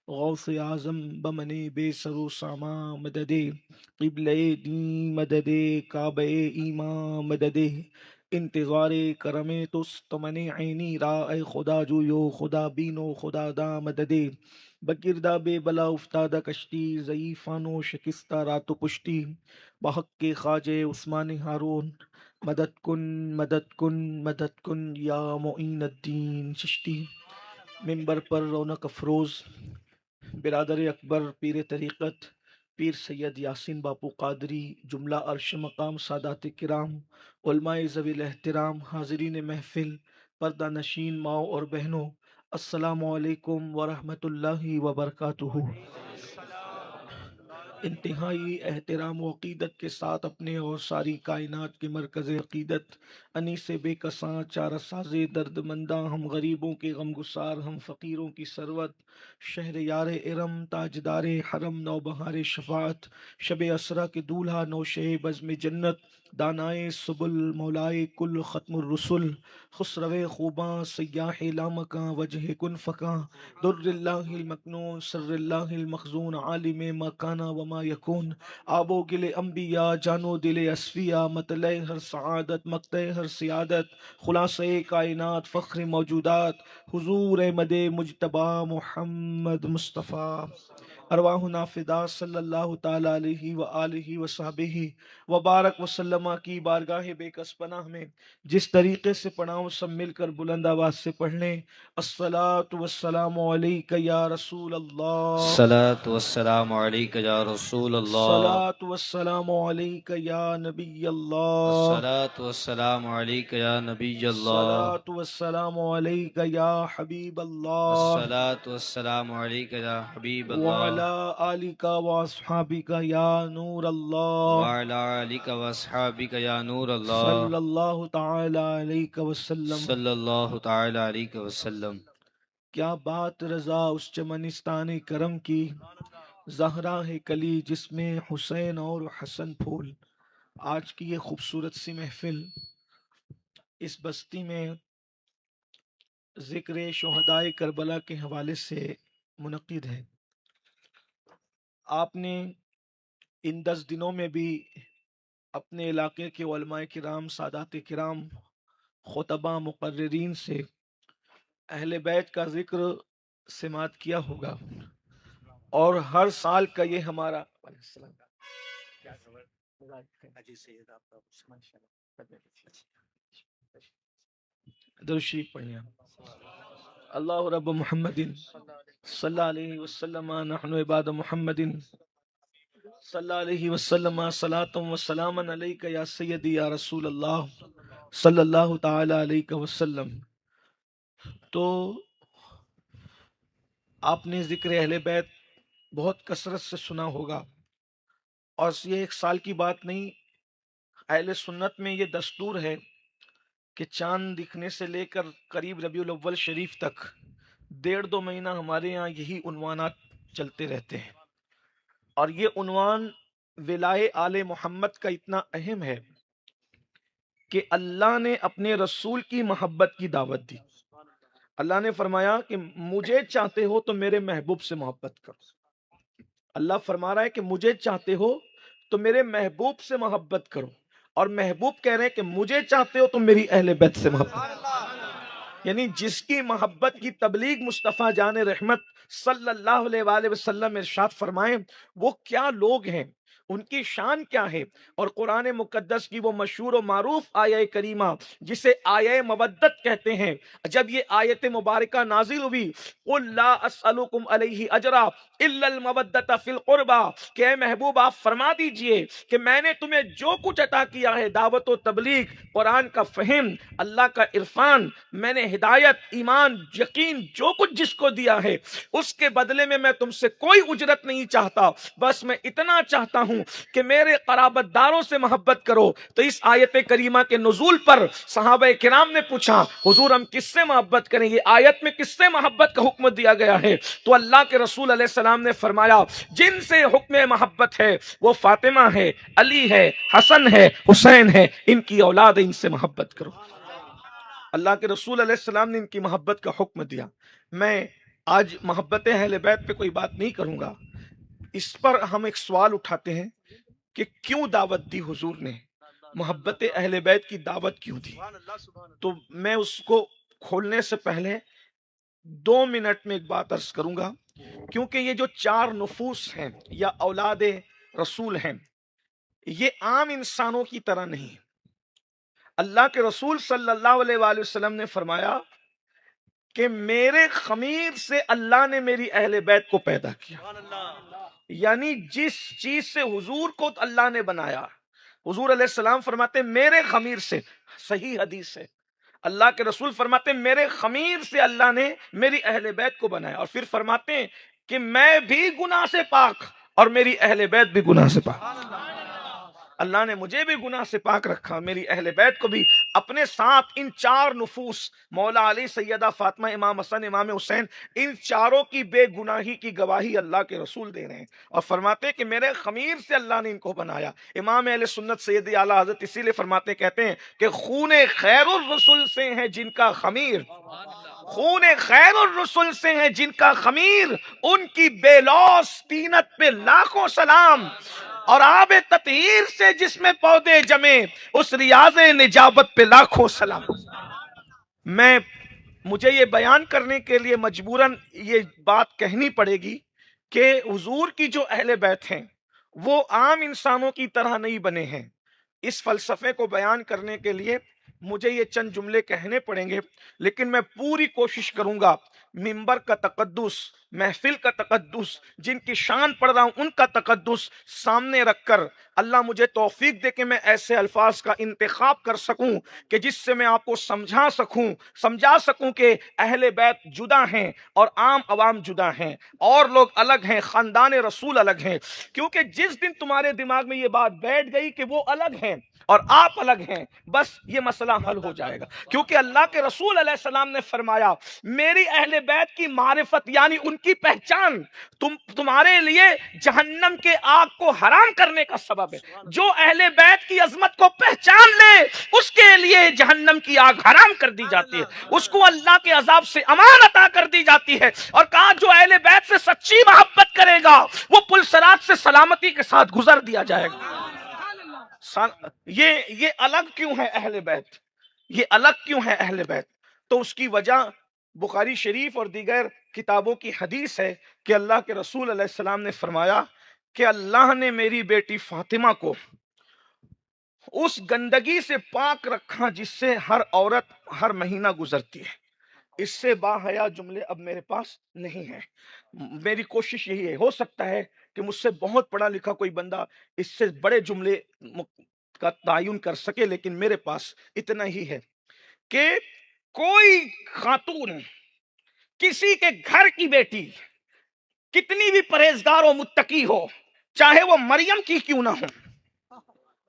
غوث اعظم بمن بے سر و ساما مدد قبلہ دین مدد کعبہ ایمان مدد انتظار کرم تستمن عینی را اے خدا جویو خدا بینو خدا دا مدد بگردہ بے بلا افتادہ کشتی ضعیفان و شکستہ رات و پشتی بحق کے خواجہ عثمان ہارون مدد کن مدد کن مدد کن یا معین الدین چشتی۔ ممبر پر رونق افروز برادر اکبر پیر طریقت پیر سید یاسین باپو قادری، جملہ عرش مقام سادات کرام، علماء ذوی الاحترام، حاضرین محفل، پردہ نشین ماؤں اور بہنوں، السلام علیکم ورحمۃ اللہ وبرکاتہ۔ انتہائی احترام و عقیدت کے ساتھ اپنے اور ساری کائنات کے مرکز عقیدت انیس بے کساں چارہ ساز درد منداں، ہم غریبوں کے غم گسار، ہم فقیروں کی ثروت، شہر یار ارم تاجدار حرم نوبہار شفاعت، شب اسرا کے دولہا نوشہ بزم جنت، دانائے سبل مولائے کل ختم الرسل، خسرو خوباں سیاح لامکاں وجہ کن فکاں، در اللہ المکنون سر اللہ المخزون، عالم مکانہ وما یکون، آب و گل انبیاء جانو دل اصفیاء، مطلع ہر سعادت مقطع ہر سیادت، خلاصہ کائنات فخر موجودات، حضور احمد مجتبی محمد مصطفیٰ، ارواحنا فدا صلی اللہ تعالی علیہ وآلہ وصحبہ وبارک وسلم کی بارگاہ بے کس پناہ میں جس طریقے سے پڑھاؤں سب مل کر بلند آواز سے پڑھ لیں۔ الصلاۃ والسلام علیک یا رسول اللہ، الصلاة والسلام علیک یا رسول اللہ، الصلاۃ والسلام علیک یا نبی اللہ، الصلاة والسلام علیک یا نبی اللہ، الصلاۃ والسلام علیک یا حبیب اللہ، الصلاة والسلام علیک یا حبیب اللہ، وعلی آلک واصحابک یا نور اللہ، وعلی آلک واصحابک یا نور اللہ، صلی اللہ تعالی علیہ وسلم۔ صلی اللہ تعالی علیہ وسلم۔ کیا بات رضا اس چمنستان کرم کی، زہرا ہے کلی جس میں حسین اور حسن پھول۔ آج کی یہ خوبصورت سی محفل اس بستی میں ذکر شہدائے کربلا کے حوالے سے منعقد ہے۔ آپ نے ان 10 دنوں میں بھی اپنے علاقے کے علماء کرام، سادات کرام، خطبہ، مقررین سے اہل بیت کا ذکر سماعت کیا ہوگا، اور ہر سال کا یہ ہمارا درشی پڑھیں۔ اللہ رب محمد صلی اللہ علیہ وسلم نحن عباد محمد صلی اللہ علیہ وسلم صلاۃ و سلام علیک یا سیدی یا رسول اللہ صلی اللہ تعالی علیہ وسلم۔ تو آپ نے ذکر اہل بیت بہت کثرت سے سنا ہوگا، اور یہ ایک سال کی بات نہیں، اہل سنت میں یہ دستور ہے کہ چاند دکھنے سے لے کر قریب ربیع الاول شریف تک 1.5-2 مہینہ ہمارے یہاں یہی عنوانات چلتے رہتے ہیں، اور یہ عنوان ولائے آل محمد کا اتنا اہم ہے کہ اللہ نے اپنے رسول کی محبت کی دعوت دی۔ اللہ نے فرمایا کہ مجھے چاہتے ہو تو میرے محبوب سے محبت کرو۔ اللہ فرما رہا ہے کہ مجھے چاہتے ہو تو میرے محبوب سے محبت کرو، اور محبوب کہہ رہے ہیں کہ مجھے چاہتے ہو تو میری اہل بیت سے محبت کرو۔ یعنی جس کی محبت کی تبلیغ مصطفیٰ جان رحمت صلی اللہ علیہ وآلہ وسلم ارشاد فرمائیں، وہ کیا لوگ ہیں، ان کی شان کیا ہے۔ اور قرآن مقدس کی وہ مشہور و معروف آیہ کریمہ جسے آیہ مودت کہتے ہیں، جب یہ آیت مبارکہ نازل ہوئی، قُلْ لَا أَسْأَلُكُمْ عَلَيْهِ أَجْرًا إِلَّا الْمَوَدَّةَ فِي الْقُرْبَى، کہ اے محبوب آپ فرما دیجئے کہ میں نے تمہیں جو کچھ عطا کیا ہے، دعوت و تبلیغ، قرآن کا فہم، اللہ کا عرفان، میں نے ہدایت، ایمان، یقین، جو کچھ جس کو دیا ہے، اس کے بدلے میں تم سے کوئی اجرت نہیں چاہتا، بس میں اتنا چاہتا ہوں کہ میرے قرابت داروں سے محبت کرو۔ تو اس آیت کریمہ کے نزول پر صحابہ کرام نے پوچھا، حضور ہم کس سے محبت کریں، یہ آیت میں کس سے محبت کا حکم دیا گیا ہے؟ تو اللہ کے رسول علیہ السلام نے فرمایا، جن سے حکم محبت ہے وہ فاطمہ ہے، علی ہے، حسن ہے، حسین ہے، ان کی اولاد ہے، ان سے محبت کرو۔ اللہ کے رسول علیہ السلام نے ان کی محبت کا حکم دیا۔ میں آج محبت اہل بیت پہ کوئی بات نہیں کروں گا، اس پر ہم ایک سوال اٹھاتے ہیں کہ کیوں دعوت دی حضور نے، محبت اہل بیت کی دعوت کیوں دی؟ تو میں اس کو کھولنے سے پہلے 2 منٹ میں ایک بات عرض کروں گا، کیونکہ یہ جو 4 نفوس ہیں یا اولاد رسول ہیں، یہ عام انسانوں کی طرح نہیں۔ اللہ کے رسول صلی اللہ علیہ وآلہ وسلم نے فرمایا کہ میرے خمیر سے اللہ نے میری اہل بیت کو پیدا کیا، یعنی جس چیز سے حضور کو اللہ نے بنایا، حضور علیہ السلام فرماتے میرے خمیر سے، صحیح حدیث ہے، اللہ کے رسول فرماتے میرے خمیر سے اللہ نے میری اہل بیت کو بنایا، اور پھر فرماتے ہیں کہ میں بھی گناہ سے پاک اور میری اہل بیت بھی گناہ سے پاک۔ اللہ نے مجھے بھی گناہ سے پاک رکھا، میری اہل بیت کو بھی اپنے ساتھ۔ ان 4 نفوس، مولا علی، سیدہ فاطمہ، امام حسن، امام حسین، ان چاروں کی بے گناہی کی گواہی اللہ کے رسول دے رہے ہیں، اور فرماتے ہیں کہ میرے خمیر سے اللہ نے ان کو بنایا۔ امام اہل سنت سید اعلیٰ حضرت اسی لیے فرماتے کہتے ہیں کہ خون خیر الرسل سے ہیں جن کا خمیر، خون خیر الرسل سے ہیں جن کا خمیر، ان کی بے لوث طینت پہ لاکھوں سلام، اور آب تطہیر سے جس میں پودے جمے اس ریاض نجابت پہ لاکھوں سلام۔ مجھے یہ بیان کرنے کے لیے مجبوراً یہ بات کہنی پڑے گی کہ حضور کی جو اہل بیت ہیں وہ عام انسانوں کی طرح نہیں بنے ہیں۔ اس فلسفے کو بیان کرنے کے لیے مجھے یہ چند جملے کہنے پڑیں گے، لیکن میں پوری کوشش کروں گا منبر کا تقدس، محفل کا تقدس، جن کی شان پڑھ رہا ہوں ان کا تقدس سامنے رکھ کر اللہ مجھے توفیق دے کہ میں ایسے الفاظ کا انتخاب کر سکوں کہ جس سے میں آپ کو سمجھا سکوں کہ اہل بیت جدا ہیں اور عام عوام جدا ہیں، اور لوگ الگ ہیں، خاندان رسول الگ ہیں۔ کیونکہ جس دن تمہارے دماغ میں یہ بات بیٹھ گئی کہ وہ الگ ہیں اور آپ الگ ہیں، بس یہ مسئلہ حل ہو جائے گا۔ کیونکہ اللہ کے رسول علیہ السلام نے فرمایا میری اہل بیت کی معرفت یعنی ان کی پہچان تمہارے لیے جہنم کے آگ کو حرام کرنے کا سبب ہے۔ جو اہل بیت کی عظمت کو پہچان لے اس کے لیے جہنم کی آگ حرام کر دی جاتی ہے، اس کو اللہ کے عذاب سے امان عطا کر دی جاتی ہے، اور کہا جو اہل بیت سے سچی محبت کرے گا وہ پل صراط سے سلامتی کے ساتھ گزر دیا جائے گا۔ یہ الگ کیوں ہے اہل بیت؟ یہ الگ کیوں ہے اہل بیت؟ تو اس کی وجہ بخاری شریف اور دیگر کتابوں کی حدیث ہے کہ اللہ کے رسول علیہ السلام نے فرمایا کہ اللہ نے میری بیٹی فاطمہ کو اس گندگی سے پاک رکھا جس سے ہر عورت ہر مہینہ گزرتی ہے۔ اس سے باحیا جملے اب میرے پاس نہیں ہیں۔ میری کوشش یہی ہے، ہو سکتا ہے کہ مجھ سے بہت پڑھا لکھا کوئی بندہ اس سے بڑے جملے کا تعین کر سکے، لیکن میرے پاس اتنا ہی ہے کہ کوئی خاتون کسی کے گھر کی بیٹی کتنی بھی پرہیزگار و متقی ہو، چاہے وہ مریم کی کیوں نہ ہو،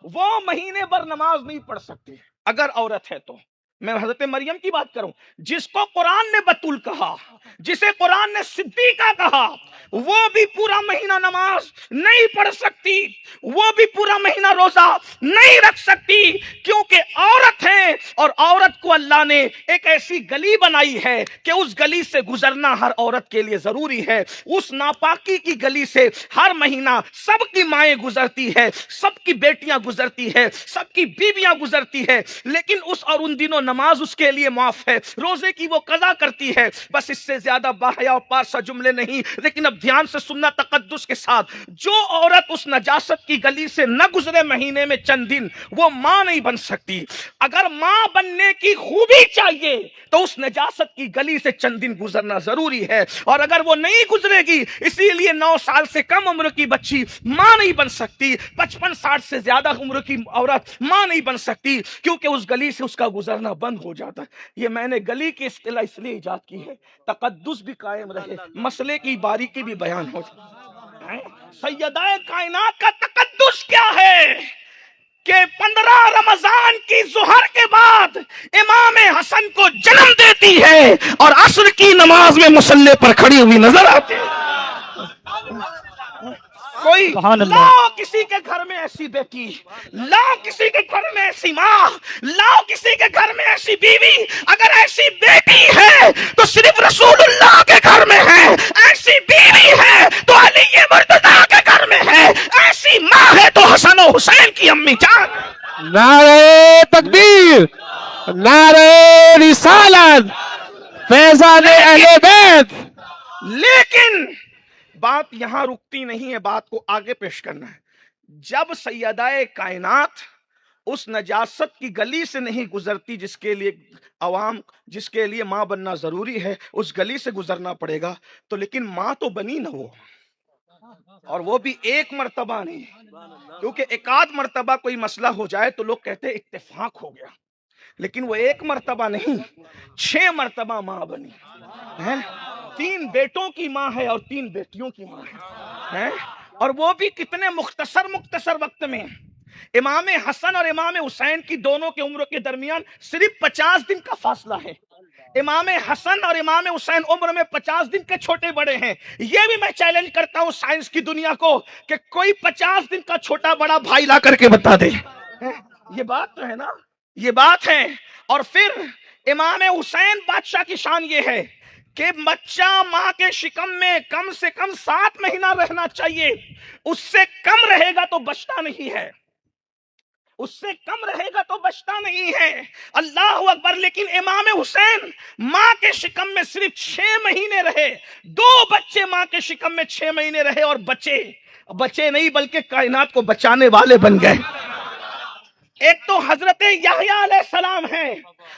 وہ مہینے بھر نماز نہیں پڑھ سکتی اگر عورت ہے تو۔ میں حضرت مریم کی بات کروں، جس کو قرآن نے بتول کہا، جسے قرآن نے صدیقہ کہا، وہ بھی پورا مہینہ نماز نہیں پڑھ سکتی، وہ بھی پورا مہینہ روزہ نہیں رکھ سکتی، کیونکہ عورت ہے، اور عورت کو اللہ نے ایک ایسی گلی بنائی ہے کہ اس گلی سے گزرنا ہر عورت کے لیے ضروری ہے۔ اس ناپاکی کی گلی سے ہر مہینہ سب کی مائیں گزرتی ہے، سب کی بیٹیاں گزرتی ہے، سب کی بیویاں گزرتی ہے، لیکن اس اور ان دنوں نماز اس کے لیے معاف ہے، روزے کی وہ قضا کرتی ہے۔ بس اس سے زیادہ باحیا اور پارسا جملے نہیں، لیکن اب دھیان سے سننا تقدس کے ساتھ۔ جو عورت اس نجاست کی گلی سے نہ گزرے مہینے میں چند دن، وہ ماں نہیں بن سکتی۔ اگر ماں بننے کی خوبی چاہیے تو اس نجاست کی گلی سے چند دن گزرنا ضروری ہے، اور اگر وہ نہیں گزرے گی، اسی لیے 9 سال سے کم عمر کی بچی ماں نہیں بن سکتی، 55-60 سے زیادہ عمر کی عورت ماں نہیں بن سکتی، کیونکہ اس گلی سے اس کا گزرنا بند ہو جاتا ہے۔ یہ میں نے گلی کی اصطلاح اس لیے ایجاد کی ہے تقدس بھی قائم رہے، مسئلے کی باریکی بھی بیان ہو جائے۔ سیدہ کائنات کا تقدس کیا ہے کہ 15 رمضان کی ظہر کے بعد امام حسن کو جنم دیتی ہے اور عصر کی نماز میں مصلی پر کھڑی ہوئی نظر آتی ہے۔ کوئی لا کسی کے گھر میں ایسی بیٹی، لاؤ کسی کے گھر میں ایسی ماں، لاؤ کسی کے گھر میں ایسی بیوی. اگر ایسی بیٹی ہے تو صرف رسول اللہ کے گھر میں ہے، ایسی بیوی ہے تو علی مرتضیٰ کے گھر میں ہے، ایسی ماں ہے تو حسن و حسین کی امی جان. نعرہ تکبیر، نعرہ رسالت، فیضان اہل بیت. لیکن بات یہاں رکتی نہیں ہے، بات کو آگے پیش کرنا ہے. جب سیدہ کائنات اس نجاست کی گلی سے نہیں گزرتی جس کے لیے عوام، جس کے لیے ماں بننا ضروری ہے، اس گلی سے گزرنا پڑے گا، تو لیکن ماں تو بنی نہ وہ، اور وہ بھی ایک مرتبہ نہیں، کیونکہ ایک آدھ مرتبہ کوئی مسئلہ ہو جائے تو لوگ کہتے ہیں اتفاق ہو گیا، لیکن وہ ایک مرتبہ نہیں، 6 مرتبہ ماں بنی ہے. 3 بیٹوں کی ماں ہے اور 3 بیٹیوں کی ماں ہے، اور وہ بھی کتنے مختصر وقت میں. امام حسن اور امام حسین کی دونوں کے عمروں کے درمیان صرف 50 دن کا فاصلہ ہے. امام حسن اور امام حسین عمر میں 50 دن کے چھوٹے بڑے ہیں. یہ بھی میں چیلنج کرتا ہوں سائنس کی دنیا کو کہ کوئی 50 دن کا چھوٹا بڑا بھائی لا کر کے بتا دے. یہ بات تو ہے نا، یہ بات ہے. اور پھر امام حسین بادشاہ کی شان یہ ہے کہ بچہ ماں کے شکم میں کم سے کم 7 مہینہ رہنا چاہیے، اس سے کم رہے گا تو بچتا نہیں ہے، اس سے کم رہے گا تو بچتا نہیں ہے. اللہ اکبر. لیکن امام حسین ماں کے شکم میں صرف 6 مہینے رہے، 2 بچے ماں کے شکم میں 6 مہینے رہے اور بچے نہیں بلکہ کائنات کو بچانے والے بن گئے. ایک تو حضرت یحییٰ علیہ السلام ہیں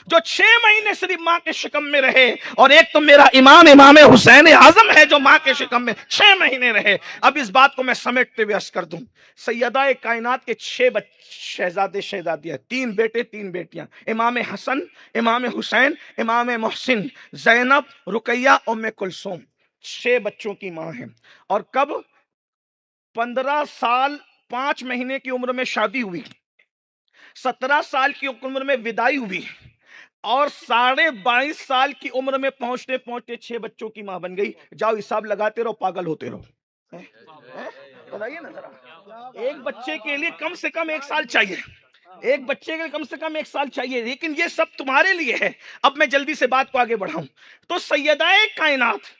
جو 6 مہینے صرف ماں کے شکم میں رہے، اور ایک تو میرا امام حسین اعظم ہے جو ماں کے شکم میں 6 مہینے رہے. اب اس بات کو میں سمیٹتے ہوئے عرض کر دوں، سیدہ کائنات کے 6 شہزادے شہزادیاں، 3 بیٹے 3 بیٹیاں، امام حسن، امام حسین، امام محسن، زینب، رقیہ، ام کلثوم، 6 بچوں کی ماں ہیں. اور کب 15 سال 5 مہینے کی عمر میں شادی ہوئی، 17 سال کی عمر میں وداعی ہوئی، اور 22.5 سال کی عمر میں پہنچتے پہنچتے 6 بچوں کی ماں بن گئی. جاؤ حساب لگاتے رہو، پاگل ہوتے رہو. بتائیے نا ذرا، ایک بچے کے لیے کم سے کم 1 سال چاہیے، ایک بچے کے لیے کم سے کم 1 سال چاہیے، لیکن یہ سب تمہارے لیے ہے. اب میں جلدی سے بات کو آگے بڑھاؤں تو سیدہ کائنات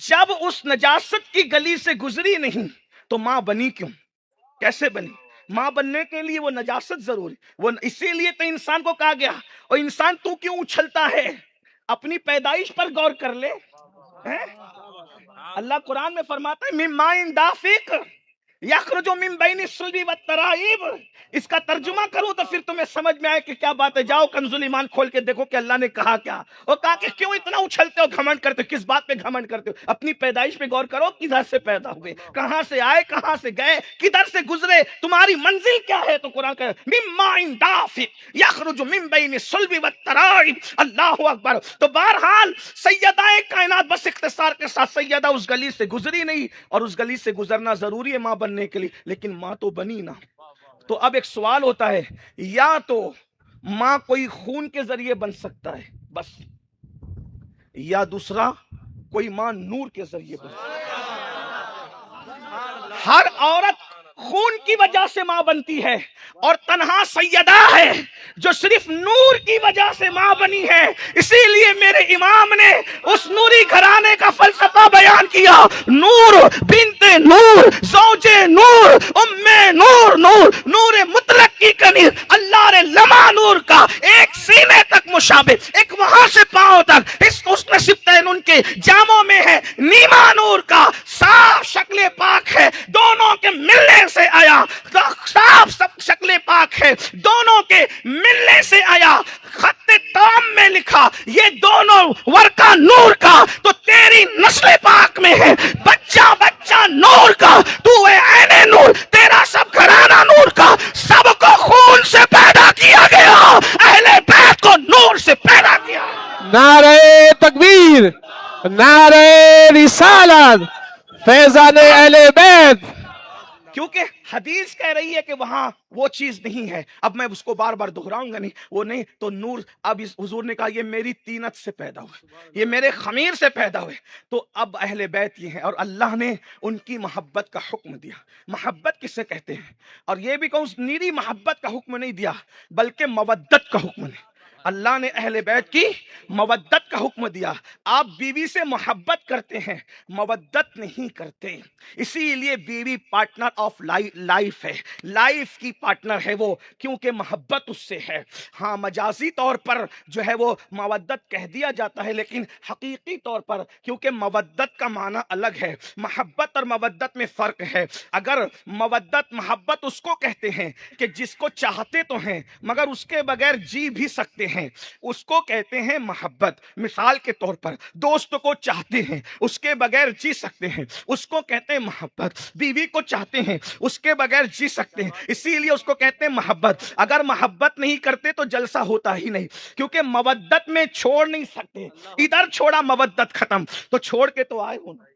جب اس نجاست کی گلی سے گزری نہیں تو ماں بنی کیوں، کیسے بنی؟ ماں بننے کے لیے وہ نجاست ضروری، وہ اسی لیے تو انسان کو کہا گیا، اور انسان تو کیوں اچھلتا ہے، اپنی پیدائش پر غور کر لے. اللہ قرآن میں فرماتا ہے من ماء دافق یخرج من بین الصلب والترائب. اس کا ترجمہ کروں تو پھر تمہیں سمجھ میں آئے کہ کیا بات ہے. جاؤ کنز ایمان کھول کے دیکھو کہ اللہ نے کہا کیا، اور کہا کہ کیوں اتنا اچھلتے ہو، گھمنڈ کرتے ہو، کس بات پہ گھمنڈ کرتے ہو؟ اپنی پیدائش پہ غور کرو، کدھر سے پیدا ہوئے، کہاں سے آئے، کہاں سے گئے، کدھر سے گزرے، تمہاری منزل کیا ہے. تو قرآن کہ من ماء دافق یخرج من بین الصلب والترائب. اللہ اکبر. تو بہرحال سیدہ کائنات، بس اختصار کے ساتھ، سیدہ اس گلی سے گزری نہیں، اور اس گلی سے گزرنا ضروری ہے ماں بننے کے لیے، لیکن ماں تو بنی نہ. تو اب ایک سوال ہوتا ہے، یا تو ماں کوئی خون کے ذریعے بن سکتا ہے بس، یا دوسرا کوئی ماں نور کے ذریعے بن سکتا ہے. ہر عورت خون کی وجہ سے ماں بنتی ہے، اور تنہا سیدہ ہے جو صرف نور کی وجہ سے ماں بنی ہے. اسی لیے میرے امام نے اس نوری گھرانے کا فلسفہ بیان کیا، نور بنت نور زوج نور ام نور، نور مطلق کی کنیر اللہ رے لما نور کا، ایک سینے تک مشابہ، ایک وہاں سے پاؤں تک، اس نصیبتین ان کے جاموں میں ہے نیما نور کا، صاف شکل پاک ہے، دونوں کے ملنے سے آیا، صاف شکل پاک ہے، دونوں کے ملنے سے آیا. خط تام میں لکھا یہ دونوں ورقہ نور کا، تو تیری نسل پاک میں ہے بچہ نور کا، تو ہے عین نور، تیرا سب گھرانہ نور کا. سب کو خون سے پیدا کیا گیا، اہل بیت کو نور سے پیدا کیا. نعرہ تکبیر، نعرہ رسالت، فیضان اہل بیت. کیونکہ حدیث کہہ رہی ہے کہ وہاں وہ چیز نہیں ہے. اب میں اس کو بار بار دہراؤں گا نہیں، وہ نہیں تو نور. اب اس حضور نے کہا یہ میری طینت سے پیدا ہوئے، یہ میرے خمیر سے پیدا ہوئے. تو اب اہل بیت یہ ہیں، اور اللہ نے ان کی محبت کا حکم دیا. محبت کسے کہتے ہیں؟ اور یہ بھی کہوں نیری محبت کا حکم نہیں دیا، بلکہ مودت کا حکم نے. اللہ نے اہل بیت کی مودت کا حکم دیا. آپ بیوی سے محبت کرتے ہیں، مودت نہیں کرتے. اسی لیے بیوی پارٹنر آف لائف ہے، لائف کی پارٹنر ہے وہ، کیونکہ محبت اس سے ہے. ہاں مجازی طور پر جو ہے وہ مودت کہہ دیا جاتا ہے، لیکن حقیقی طور پر کیونکہ مودت کا معنی الگ ہے. محبت اور مودت میں فرق ہے. اگر مودت محبت اس کو کہتے ہیں کہ جس کو چاہتے تو ہیں مگر اس کے بغیر جی بھی سکتے ہیں، اس کو کہتے ہیں محبت. مثال کے طور پر دوست کو چاہتے ہیں، اس کے بغیر جی سکتے ہیں، اس کو کہتے ہیں محبت. بیوی کو چاہتے ہیں، اس کے بغیر جی سکتے ہیں، اسی لیے اس کو کہتے ہیں محبت. اگر محبت نہیں کرتے تو جلسہ ہوتا ہی نہیں، کیونکہ مودت میں چھوڑ نہیں سکتے. ادھر چھوڑا مودت ختم، تو چھوڑ کے تو آئے ہونا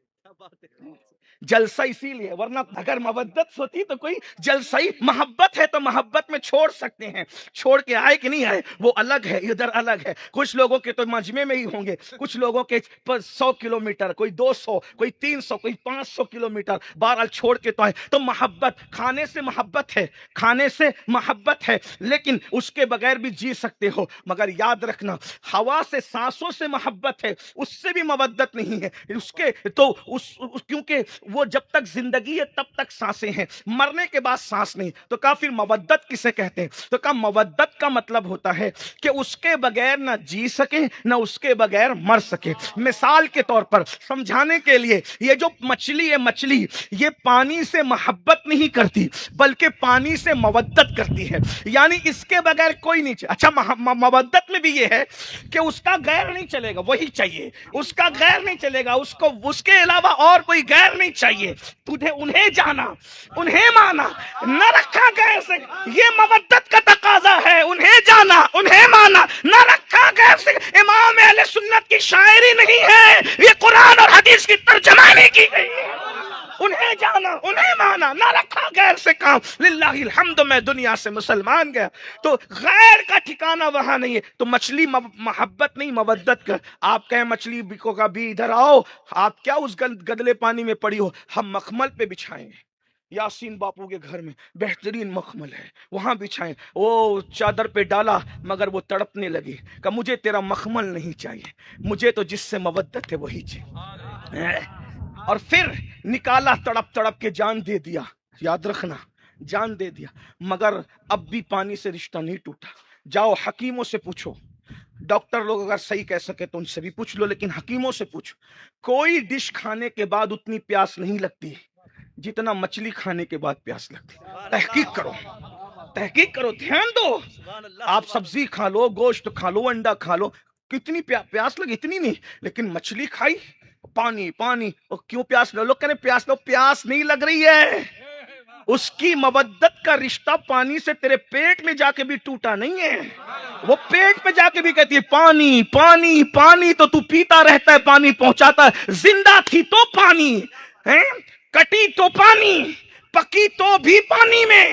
جلسہ. اسی لیے ورنہ اگر مودت ہوتی تو کوئی جلسہ ہی. محبت ہے تو محبت میں چھوڑ سکتے ہیں. چھوڑ کے آئے کہ نہیں آئے وہ الگ ہے، ادھر الگ ہے. کچھ لوگوں کے تو مجمع میں ہی ہوں گے، کچھ لوگوں کے 100 کلومیٹر، کوئی 200، کوئی 300، کوئی 500 کلومیٹر. بہرحال چھوڑ کے تو آئے. تو محبت، کھانے سے محبت ہے، کھانے سے محبت ہے، لیکن اس کے بغیر بھی جی سکتے ہو. مگر یاد رکھنا ہوا سے، سانسوں سے محبت ہے، اس سے بھی مودت نہیں ہے. اس کے تو کیونکہ وہ جب تک زندگی ہے تب تک سانسیں ہیں، مرنے کے بعد سانس نہیں. تو کہا پھر مودت کسے کہتے ہیں؟ تو کہا مودت کا مطلب ہوتا ہے کہ اس کے بغیر نہ جی سکے نہ اس کے بغیر مر سکے. مثال کے طور پر سمجھانے کے لیے، یہ جو مچھلی ہے، مچھلی یہ پانی سے محبت نہیں کرتی بلکہ پانی سے مودت کرتی ہے. یعنی اس کے بغیر کوئی نہیں چاہیے. اچھا مودت میں بھی یہ ہے کہ اس کا غیر نہیں چلے گا، وہی چاہیے. اس کا غیر نہیں چلے گا، اس کو اس کے علاوہ اور کوئی غیر نہیں چاہیے. تجھے انہیں جانا، انہیں مانا، نہ رکھا غیر سے. یہ مودت کا تقاضا ہے. انہیں جانا، انہیں مانا، نہ رکھا غیر سے. امام اہل سنت کی شاعری نہیں ہے، یہ قرآن اور حدیث کی ترجمانی کی گئی ہے. انہیں جانا، انہیں مانا، نہ رکھا غیر سے کام. للہ الحمد میں دنیا سے مسلمان گیا. تو غیر کا ٹھکانہ وہاں نہیں ہے. تو مچھلی محبت نہیں مودت کا. آپ کہیں مچھلی کو کبھی ادھر آؤ، آپ کیا اس گدلے پانی میں پڑی ہو، ہم مخمل پہ بچھائیں گے. یاسین باپو کے گھر میں بہترین مخمل ہے، وہاں بچھائیں. وہ چادر پہ ڈالا مگر وہ تڑپنے لگی کہ مجھے تیرا مخمل نہیں چاہیے، مجھے تو جس سے مودت ہے وہی چاہیے. اور پھر نکالا، تڑپ تڑپ کے جان دے دیا. یاد رکھنا جان دے دیا، مگر اب بھی پانی سے رشتہ نہیں ٹوٹا. جاؤ حکیموں سے پوچھو. ڈاکٹر لوگ اگر صحیح کہہ سکے تو ان سے بھی پوچھ لو، لیکن حکیموں سے پوچھو. کوئی ڈش کھانے کے بعد اتنی پیاس نہیں لگتی جتنا مچھلی کھانے کے بعد پیاس لگتی. تحقیق کرو، تحقیق کرو، دھیان دو. آپ سبزی کھا لو، گوشت کھا لو، انڈا کھا لو، کتنی پیاس لگی؟ اتنی نہیں. لیکن مچھلی کھائی، پانی پانی. اور کیوں پیاس لو؟ لوگ کہنے پیاس لو. پیاس نہیں لگ رہی ہے، اس کی مودت کا رشتہ پانی سے تیرے پیٹ میں جا کے بھی ٹوٹا نہیں ہے. وہ پیٹ میں جا کے بھی کہتی ہے پانی پانی پانی، تو تو پیتا رہتا ہے، پانی پہنچاتا ہے. زندہ تھی تو پانی، کٹی تو پانی، پکی تو بھی پانی میں،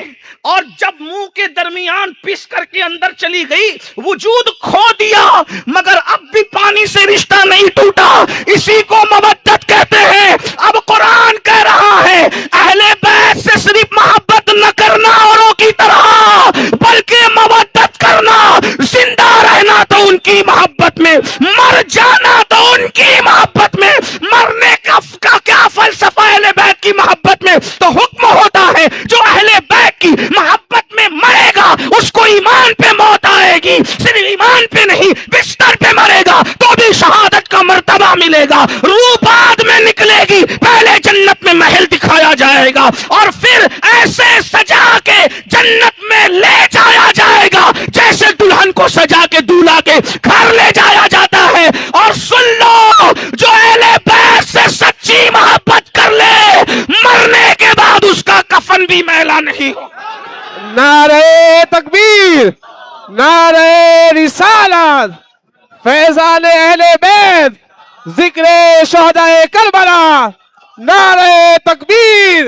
اور جب منہ کے درمیان پس کر کے اندر چلی گئی وجود کھو دیا، مگر اب بھی پانی سے رشتہ نہیں ٹوٹا. اسی کو مودت کہتے ہیں. اب قرآن کہہ رہا ہے اہل بیت سے صرف محبت نہ کرنا اوروں کی طرح، بلکہ مودت کرنا. زندہ رہنا تو ان کی محبت میں، مر جانا تو ان کی محبت میں. مرنے کا کیا فلسفہ اہل بیت کی محبت میں؟ تو حکم ہوتا ہے جو اہل بیت کی محبت میں مرے گا اس کو ایمان پہ موت آئے گی. صرف ایمان پہ نہیں، بستر پہ مرے گا تو بھی شہادت کا مرتبہ ملے گا. روح بعد میں نکلے گی، پہلے جنت میں محل دکھایا جائے گا اور پھر ایسے سجا کے جنت میں لے جایا جائے گا جیسے دلہن کو سجا کے دولہا کے گھر لے جایا جاتا ہے. اور سن لو، جو اہل بیت سے سچی محبت کر لے مرنے کے بعد اس کا کفن بھی میلا نہیں ہوگا. نعرہ تکبیر، نعرہ رسالت، فیضان اہل بیت، ذکر شہدائے کربلا. نعرہ تکبیر،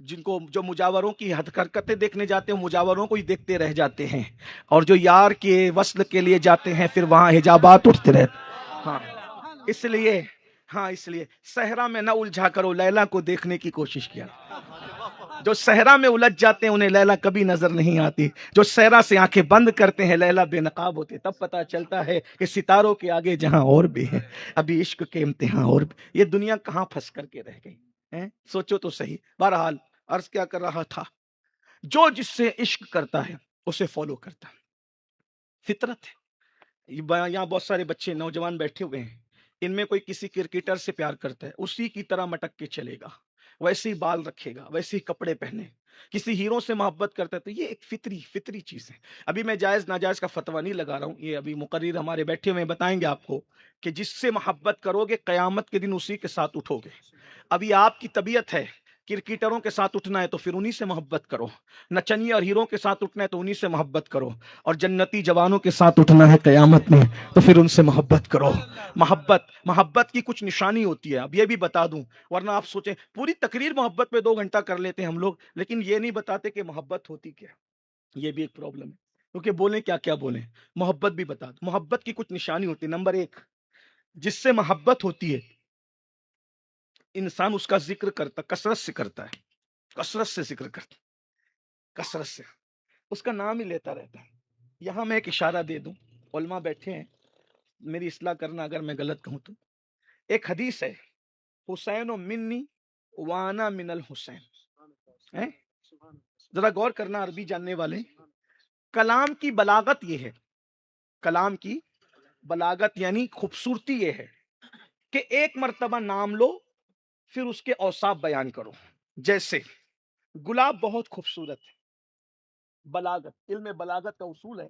جن کو جو مجاوروں کی حرکتیں دیکھنے جاتے ہیں مجاوروں کو ہی دیکھتے رہ جاتے ہیں، اور جو یار کے وصل کے لیے جاتے ہیں پھر وہاں حجابات اٹھتے رہتے۔ ہاں اس لیے اس لیے صحرا میں نہ الجھا کرو، لیلا کو دیکھنے کی کوشش کیا۔ جو صحرا میں الجھ جاتے ہیں انہیں لیلا کبھی نظر نہیں آتی، جو صحرا سے آنکھیں بند کرتے ہیں لیلا بے نقاب ہوتے، تب پتہ چلتا ہے کہ ستاروں کے آگے جہاں اور بھی ہے ابھی عشق کے امتحان اور بھی۔ یہ دنیا کہاں پھنس کر کے رہ گئی ہیں؟ سوچو تو صحیح۔ بہرحال عرض کیا کر رہا تھا، جو جس سے عشق کرتا ہے اسے فالو کرتا ہے، فطرت ہے۔ یہاں بہت سارے بچے نوجوان بیٹھے ہوئے ہیں، ان میں کوئی کسی کرکٹر سے پیار کرتا ہے، اسی کی طرح مٹک کے چلے گا، ویسے ہی بال رکھے گا، ویسے ہی کپڑے پہنے۔ کسی ہیرو سے محبت کرتا ہے تو یہ ایک فطری چیز ہے۔ ابھی میں جائز ناجائز کا فتویٰ نہیں لگا رہا ہوں، یہ ابھی مقرر ہمارے بیٹھے ہوئے بتائیں گے آپ کو کہ جس سے محبت کرو گے قیامت کے دن اسی کے ساتھ اٹھو گے۔ ابھی آپ کی طبیعت ہے کرکٹروں کے ساتھ اٹھنا ہے تو پھر انہی سے محبت کرو، نچنی اور ہیروں کے ساتھ اٹھنا ہے تو انہی سے محبت کرو، اور جنتی جوانوں کے ساتھ اٹھنا ہے قیامت میں تو پھر ان سے محبت کرو۔ محبت کی کچھ نشانی ہوتی ہے، اب یہ بھی بتا دوں، ورنہ آپ سوچیں پوری تقریر محبت پہ 2 گھنٹہ کر لیتے ہیں ہم لوگ، لیکن یہ نہیں بتاتے کہ محبت ہوتی کیا ہے۔ یہ بھی ایک پرابلم ہے، کیونکہ بولیں کیا بولیں، محبت بھی بتا دوں۔ محبت کی کچھ نشانی ہوتی ہے۔ نمبر 1، جس سے محبت ہوتی ہے انسان اس کا ذکر کرتا، کثرت سے کرتا ہے، کثرت سے ذکر کرتا، کثرت سے اس کا نام ہی لیتا رہتا ہے۔ یہاں میں ایک اشارہ دے دوں، علماء بیٹھے ہیں، میری اصلاح کرنا اگر میں غلط کہوں تو۔ ایک حدیث ہے، حسین و منی وانا من الحسین، ذرا غور کرنا عربی جاننے والے۔ کلام کی بلاغت یہ ہے، کلام کی بلاغت یعنی خوبصورتی یہ ہے کہ ایک مرتبہ نام لو پھر اس کے اوصاف بیان کرو۔ جیسے گلاب بہت خوبصورت ہے، بلاغت، علم بلاغت کا اصول ہے۔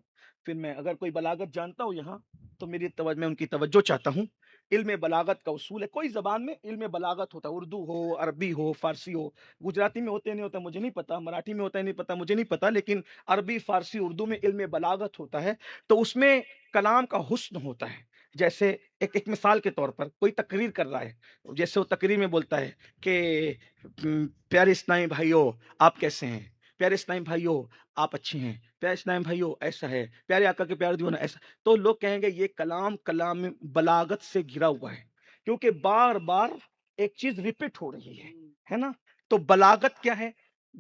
پھر میں اگر کوئی بلاغت جانتا ہوں یہاں تو میں ان کی توجہ چاہتا ہوں۔ علم بلاغت کا اصول ہے، کوئی زبان میں علم بلاغت ہوتا ہے، اردو ہو، عربی ہو، فارسی ہو، گجراتی میں ہوتے نہیں ہوتا مجھے نہیں پتا، مراٹھی میں ہوتا ہے نہیں پتا مجھے نہیں پتا، لیکن عربی، فارسی، اردو میں علم بلاغت ہوتا ہے، تو اس میں کلام کا حسن ہوتا ہے۔ جیسے ایک مثال کے طور پر کوئی تقریر کر رہا ہے، جیسے وہ تقریر میں بولتا ہے کہ پیارے اسلامی بھائیو آپ کیسے ہیں، پیارے اسلامی بھائیو آپ اچھے ہیں، پیارے اسلام بھائیو ایسا ہے، پیارے آقا کے پیارے دیوانہ ایسا، تو لوگ کہیں گے یہ کلام بلاغت سے گھرا ہوا ہے، کیونکہ بار بار ایک چیز ریپیٹ ہو رہی ہے نا۔ تو بلاغت کیا ہے؟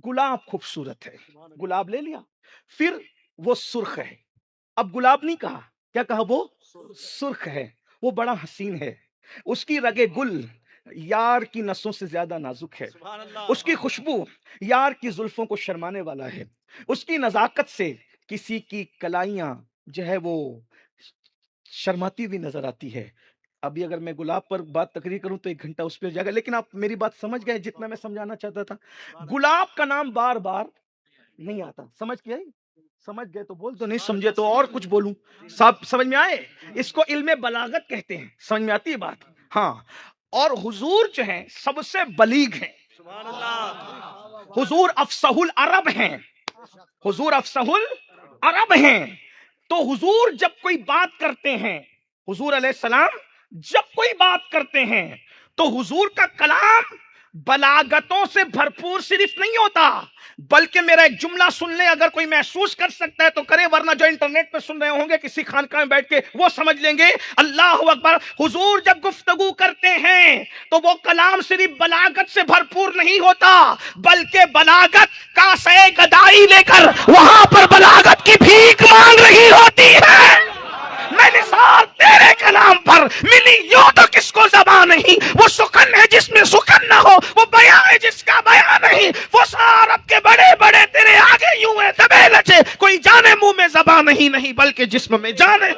گلاب خوبصورت ہے، گلاب لے لیا، پھر وہ سرخ ہے، اب گلاب نہیں کہا، کیا کہا؟ وہ سرخ ہے، وہ بڑا حسین ہے، اس کی رگے گل یار کی نسوں سے زیادہ نازک ہے، اس کی خوشبو یار کی زلفوں کو شرمانے والا ہے، اس کی نزاکت سے کسی کی کلائیاں جو ہے وہ شرماتی ہوئی نظر آتی ہے۔ ابھی اگر میں گلاب پر بات تقریر کروں تو 1 گھنٹہ اس پہ جائے گا، لیکن آپ میری بات سمجھ گئے جتنا میں سمجھانا چاہتا تھا۔ گلاب کا نام بار بار نہیں آتا، سمجھ گئے؟ سمجھ گئے تو بول دو، نہیں سمجھے تو اور کچھ بولوں۔ سب سمجھ میں آئے؟ اس کو علم بلاغت کہتے ہیں، سمجھ میں آتی ہے بات؟ ہاں۔ اور حضور جو ہیں سب سے بلیغ ہیں، حضور افصح العرب ہیں، حضور افصح العرب ہیں۔ تو حضور جب کوئی بات کرتے ہیں، حضور علیہ السلام جب کوئی بات کرتے ہیں تو حضور کا کلام بلاغتوں سے بھرپور صرف نہیں ہوتا، بلکہ میرا ایک جملہ سن لیں، اگر کوئی محسوس کر سکتا ہے تو کرے، ورنہ جو انٹرنیٹ پہ سن رہے ہوں گے کسی خانقاہ میں بیٹھ کے وہ سمجھ لیں گے۔ اللہ اکبر! حضور جب گفتگو کرتے ہیں تو وہ کلام صرف بلاغت سے بھرپور نہیں ہوتا، بلکہ بلاغت کا سے گدائی لے کر وہاں پر بلاغت کی بھیک مانگ رہی ہوتی ہے۔ میں نثار تیرے کلام پر ملی، یوں تو کس کو زبان نہیں، وہ سخن ہے جس میں سخن نہ ہو، وہ بیان ہے جس کا بیان نہیں، وہ عرب کے بڑے بڑے تیرے آگے یوں ہے دبے لچے، کوئی جانے منہ میں زبان نہیں بلکہ جسم میں جانے۔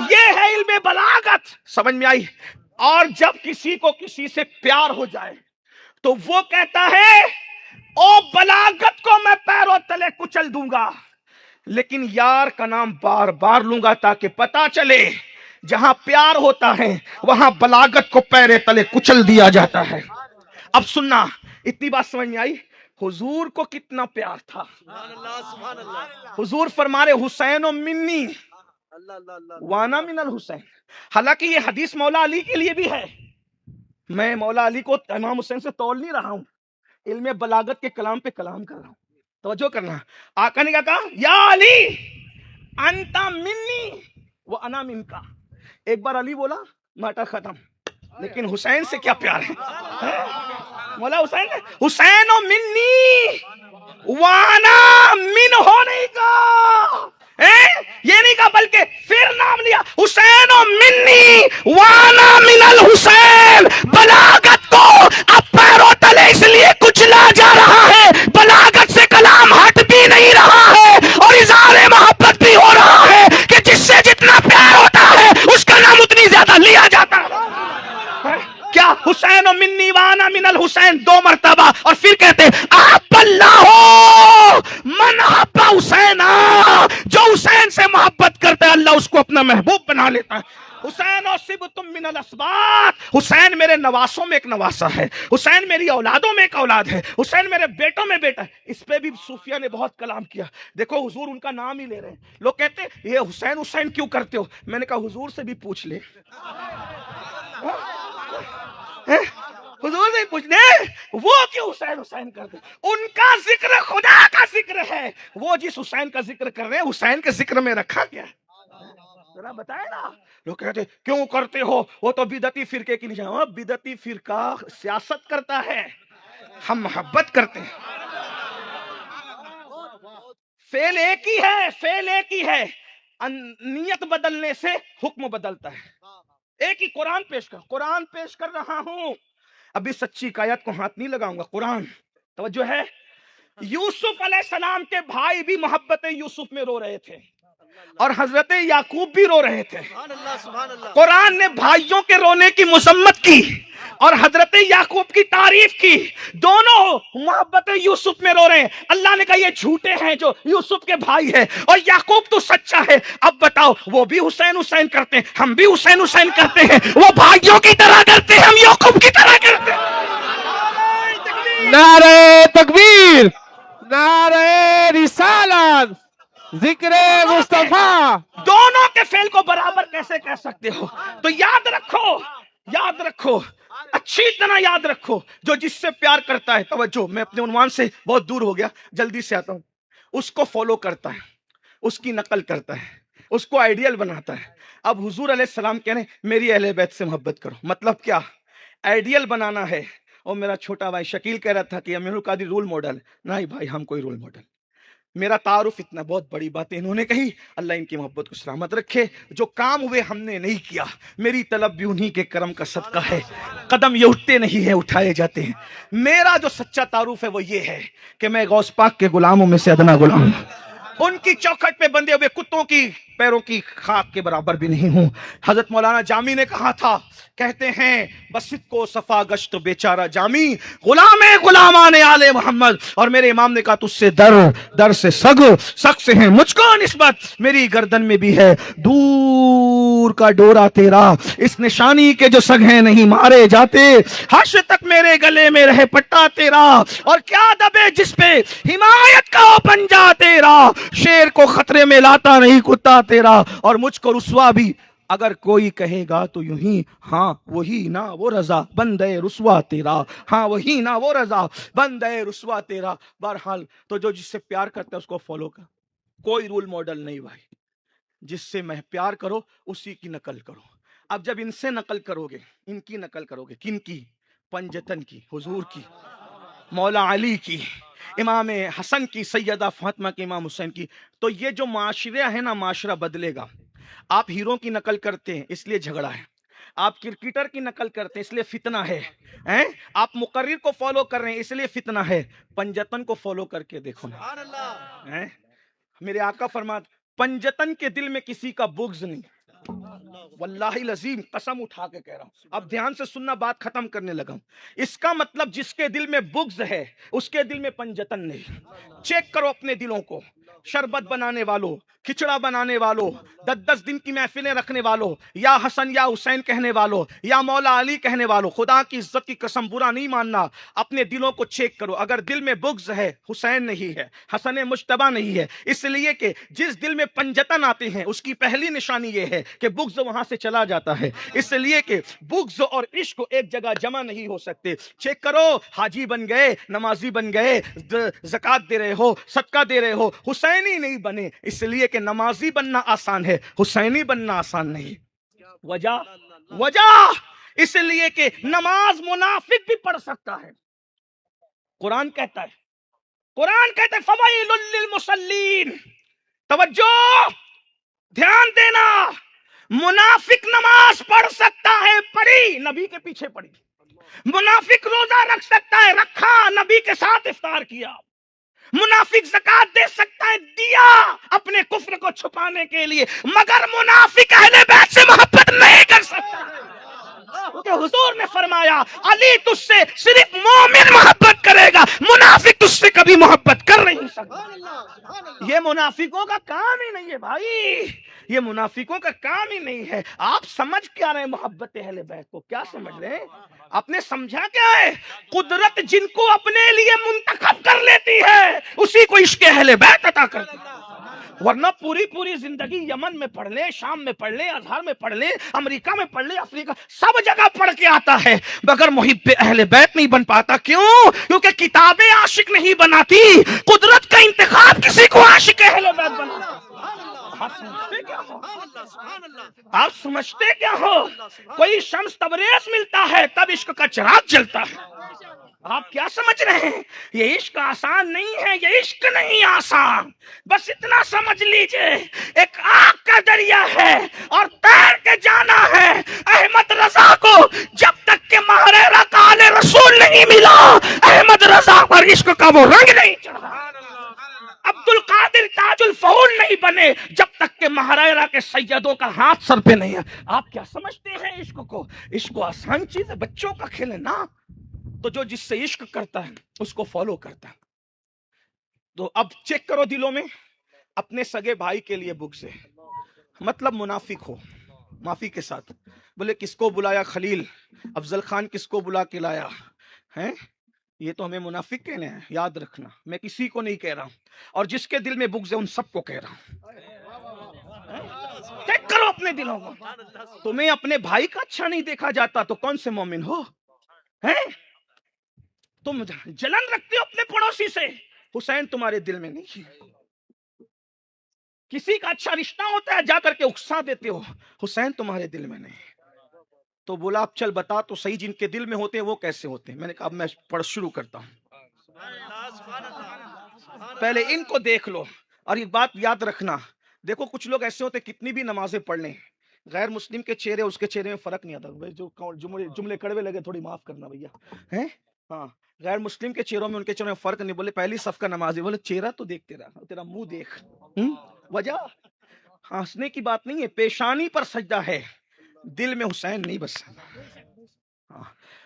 یہ ہے علم بلاغت، سمجھ میں آئی؟ اور جب کسی کو کسی سے پیار ہو جائے تو وہ کہتا ہے او بلاغت کو میں پیروں تلے کچل دوں گا، لیکن یار کا نام بار بار لوں گا تاکہ پتا چلے جہاں پیار ہوتا ہے وہاں بلاغت کو پیرے تلے کچل دیا جاتا ہے۔ اب سننا، اتنی بات سمجھ میں آئی؟ حضور کو کتنا پیار تھا۔ حضور فرمارے حسین و منی وانا من الحسین، حالانکہ یہ حدیث مولا علی کے لیے بھی ہے، میں مولا علی کو امام حسین سے تول نہیں رہا ہوں، علم بلاغت کے کلام پہ کلام کر رہا ہوں. توجہ کرنا. آقا نے کیا کہا؟ یا علی انتا منی و انا منکا. ایک بار علی بولا میٹر ختم. لیکن حسین سے کیا پیار ہے. مولا حسین حسین و منی وانا من ہو نہیں کہا، یہ نہیں کہا، بلکہ پھر نام لیا حسین و منی وانا من الحسین. بلاغت کو اب پیروں تلے اس لیے کچلا جا رہا ہے، بلاغت سے کلام ہٹ بھی نہیں رہا ہے اور اظہار محبت بھی ہو رہا ہے کہ جس سے جتنا پیار ہوتا ہے اس کا نام اتنی زیادہ لیا جاتا ہے. کیا حسین و منی وانا من الحسین 2 مرتبہ، اور پھر کہتے احب اللہ من حب حسین. جو حسین سے محبت کرتا ہے اللہ اس کو اپنا محبوب بنا لیتا ہے. حسین و صبتم من الاسباط. حسین میرے نواسوں میں ایک نواسا ہے، حسین میری اولادوں میں ایک اولاد ہے، حسین میرے بیٹوں میں بیٹا ہے. اس پہ بھی صوفیہ نے بہت کلام کیا. دیکھو حضور ان کا نام ہی لے رہے ہیں. لوگ کہتے ہیں یہ حسین حسین کیوں کرتے ہو؟ میں نے کہا حضور سے بھی پوچھ لے، حضور سے پوچھ لے وہ کیوں حسین حسین کرتے. ان کا ذکر خدا کا ذکر ہے، وہ جس حسین کا ذکر کر رہے ہیں حسین کے ذکر میں رکھا کیا ہے ذرا بتائے نا. لوگ کہتے ہیں کیوں کرتے ہو، وہ تو بدعتی فرقے کی نشان. بدعتی فرقہ سیاست کرتا ہے، ہم محبت کرتے ہیں. فعل ایک ہی ہے، فعل ایک ہی ہے، نیت بدلنے سے حکم بدلتا ہے. ایک ہی قرآن پیش کر، قرآن پیش کر رہا ہوں. ابھی سچی آیت کو ہاتھ نہیں لگاؤں گا. قرآن توجہ ہے. یوسف علیہ السلام کے بھائی بھی محبت یوسف میں رو رہے تھے اور حضرت یعقوب بھی رو رہے تھے. قرآن نے بھائیوں کے رونے کی مذمت کی اور حضرت یعقوب کی تعریف کی. دونوں محبت یوسف میں رو رہے ہیں. اللہ نے کہا یہ جھوٹے ہیں جو یوسف کے بھائی ہیں اور یعقوب تو سچا ہے. اب بتاؤ وہ بھی حسین حسین کرتے ہیں، ہم بھی حسین حسین کرتے ہیں. وہ بھائیوں کی طرح کرتے ہیں، ہم یعقوب کی طرح کرتے ہیں. نعرہ تکبیر، نعرہ رسالت، ذکر مصطفیٰ. دونوں کے فعل کو برابر کیسے کہہ سکتے ہو؟ تو یاد رکھو، یاد رکھو، اچھی طرح یاد رکھو، جو جس سے پیار کرتا ہے. توجہ، میں اپنے عنوان سے بہت دور ہو گیا، جلدی سے آتا ہوں. اس کو فالو کرتا ہے، اس کی نقل کرتا ہے، اس کو آئیڈیل بناتا ہے. اب حضور علیہ السلام کہہ رہے ہیں میری اہل بیت سے محبت کرو. مطلب کیا؟ آئیڈیل بنانا ہے. اور میرا چھوٹا بھائی شکیل کہہ رہا تھا کہ امیر القادری رول ماڈل. نہیں بھائی، ہم کوئی رول ماڈل. میرا تعارف اتنا بہت بڑی باتیں انہوں نے کہی، اللہ ان کی محبت کو سلامت رکھے. جو کام ہوئے ہم نے نہیں کیا، میری طلب بھی انہی کے کرم کا صدقہ ہے. قدم یہ اٹھتے نہیں ہیں، اٹھائے جاتے ہیں. میرا جو سچا تعارف ہے وہ یہ ہے کہ میں غوث پاک کے غلاموں میں سے ادنا غلام ہوں. ان کی چوکھٹ پہ بندھے ہوئے کتوں کی پیروں کی خاک کے برابر بھی نہیں ہوں. حضرت مولانا جامی نے کہا تھا، کہتے ہیں بسط کو صفا گشت بیچارہ جامی، غلام غلامان آل محمد. اور میرے امام نے کہا تجھ سے در، در سے سگ، سگ سے ہیں مجھ کو نسبت. میری گردن میں بھی ہے دور کا ڈورا تیرا، اس نشانی کے جو سگ ہیں نہیں مارے جاتے. حشر تک میرے گلے میں رہے پٹا تیرا، اور کیا دبے جس پہ حمایت کا پنجا تیرا. شیر کو خطرے میں لاتا نہیں کتا تیرا. اور مجھ کو رسوا بھی اگر کوئی کہے گا تو یوں ہی، ہاں وہی نہ وہ رضا بندے رسوا تیرا، ہاں وہی نہ وہ رضا بندے رسوا تیرا. بہرحال تو جو جس سے پیار کرتا ہے اس کو فالو کر. کوئی رول ماڈل نہیں بھائی. جس سے میں پیار کرو اسی کی نقل کرو. اب جب ان سے نقل کرو گے، ان کی نقل کرو گے، کن کی؟ پنجتن کی، حضور کی، مولا علی کی، امام حسن کی، سیدہ فاطمہ کی، امام حسین کی. تو یہ جو معاشرہ ہے نا، معاشرہ بدلے گا. آپ ہیرو کی نقل کرتے ہیں اس لیے جھگڑا ہے، آپ کرکٹر کی نقل کرتے ہیں اس لیے فتنہ ہے، آپ مقرر کو فالو کر رہے ہیں اس لیے فتنہ ہے. پنجتن کو فالو کر کے دیکھو نا. میرے آقا فرماتے پنجتن کے دل میں کسی کا بغض نہیں. واللہ العظیم قسم اٹھا کے کہہ رہا ہوں. اب دھیان سے سننا، بات ختم کرنے لگا ہوں. اس کا مطلب جس کے دل میں بغض ہے اس کے دل میں پنجتن نہیں. چیک کرو اپنے دلوں کو. شربت بنانے والوں، کھچڑا بنانے والوں، 10 دن کی محفلیں رکھنے والوں، یا حسن یا حسین کہنے والوں، یا مولا علی کہنے والوں، خدا کی عزت کی قسم برا نہیں ماننا، اپنے دلوں کو چیک کرو. اگر دل میں بغض ہے، حسین نہیں ہے، حسن مجتبی نہیں ہے. اس لیے کہ جس دل میں پنجتن آتے ہیں اس کی پہلی نشانی یہ ہے کہ بغض وہاں سے چلا جاتا ہے. اس لیے کہ بغض اور عشق ایک جگہ جمع نہیں ہو سکتے. چیک کرو، حاجی بن گئے، نمازی بن گئے، زکات دے رہے ہو، صدقہ دے رہے ہو، حسینی نہیں بنے. اس لیے کہ نمازی بننا آسان ہے، حسینی بننا آسان نہیں. وجہ اس لیے کہ نماز منافق بھی پڑھ سکتا ہے. قرآن کہتا ہے فویل للمصلین. توجہ، دھیان دینا، منافق نماز پڑھ سکتا ہے، پڑھی، نبی کے پیچھے پڑھی. منافق روزہ رکھ سکتا ہے، رکھا، نبی کے ساتھ افطار کیا. منافق زکات دے سکتا ہے، دیا، اپنے کفر کو چھپانے کے لیے. مگر منافق اہل بیت سے محبت نہیں کر سکتا، کیونکہ حضور نے فرمایا علی تجھ سے صرف مومن محبت کرے گا، منافق تجھ سے کبھی محبت کر نہیں سکتا. یہ منافقوں کا کام ہی نہیں ہے بھائی، یہ منافقوں کا کام ہی نہیں ہے. آپ سمجھ کیا رہے ہیں محبت اہل بیت کو؟ کیا سمجھ رہے ہیں؟ آپ نے سمجھا کیا ہے؟ قدرت جن کو اپنے لیے منتخب کر لیتی ہے اسی کو عشق اہل بیت عطا کرتی ہے. ورنہ پوری زندگی یمن میں پڑھ لیں، شام میں پڑھ لیں، ازہر میں پڑھ لیں، امریکہ میں پڑھ لیں، افریقہ، سب جگہ پڑھ کے آتا ہے، مگر محب اہل بیت نہیں بن پاتا. کیوں؟ کیونکہ کتابیں عاشق نہیں بناتی، قدرت کا انتخاب کسی کو عاشق اہل بیت بناتا. آپ سمجھتے کیا ہو؟ کوئی شمس تبریز ملتا ہے تب عشق کا چراغ جلتا ہے. آپ کیا سمجھ رہے ہیں؟ یہ عشق آسان نہیں ہے، یہ عشق نہیں آسان. بس اتنا سمجھ لیجئے، ایک آگ کا دریا ہے اور تیر کے جانا ہے. احمد رضا کو جب تک کہ مہریرہ کا آل رسول نہیں ملا، احمد رضا پر عشق کا وہ رنگ نہیں چڑھا. عبد القادر تاج الفہول نہیں بنے جب تک کہ مہریرہ کے سیدوں کا ہاتھ سر پہ نہیں ہے. آپ کیا سمجھتے ہیں عشق کو؟ عشق کو آسان چیز ہے، بچوں کا کھیل ہے نا. تو جو جس سے عشق کرتا ہے اس کو فالو کرتا ہے. تو اب چیک کرو دلوں میں، اپنے سگے بھائی کے لیے بغض ہے، مطلب منافق ہو. معافی کے ساتھ بولے کس کو بلایا خلیل، افضل خان کس کو بلا کے لایا ہیں؟ یہ تو ہمیں منافق کہنے ہیں، یاد رکھنا. میں کسی کو نہیں کہہ رہا ہوں، اور جس کے دل میں بغض ہے ان سب کو کہہ رہا ہوں. چیک کرو اپنے دلوں کو. تمہیں اپنے بھائی کا اچھا نہیں دیکھا جاتا تو کون سے مومن ہو؟ ہیں؟ تم جلن رکھتے ہو اپنے پڑوسی سے، حسین تمہارے دل میں نہیں ہے. کسی کا اچھا رشتہ ہوتا ہے جا کر کے اکسا دیتے ہو، حسین تمہارے دل میں نہیں. تو بولا اب چل بتا تو صحیح، جن کے دل میں ہوتے ہیں وہ کیسے ہوتے ہیں؟ میں نے کہا اب میں پڑھ شروع کرتا ہوں، پہلے ان کو دیکھ لو. اور ایک بات یاد رکھنا، دیکھو کچھ لوگ ایسے ہوتے کتنی بھی نمازیں پڑھ لیں، غیر مسلم کے چہرے اس کے چہرے میں فرق نہیں آتا. جو جملے کڑوے لگے تھوڑی معاف کرنا بھیا، ہیں؟ ہاں، غیر مسلم کے چہروں میں ان کے چہروں میں فرق نہیں. بولے پہلی صف کا نمازی، بولے چہرہ تو دیکھتے رہا، تیرا منہ دیکھ. وجہ ہنسنے کی بات نہیں ہے، پیشانی پر سجدہ ہے، دل میں حسین نہیں بس.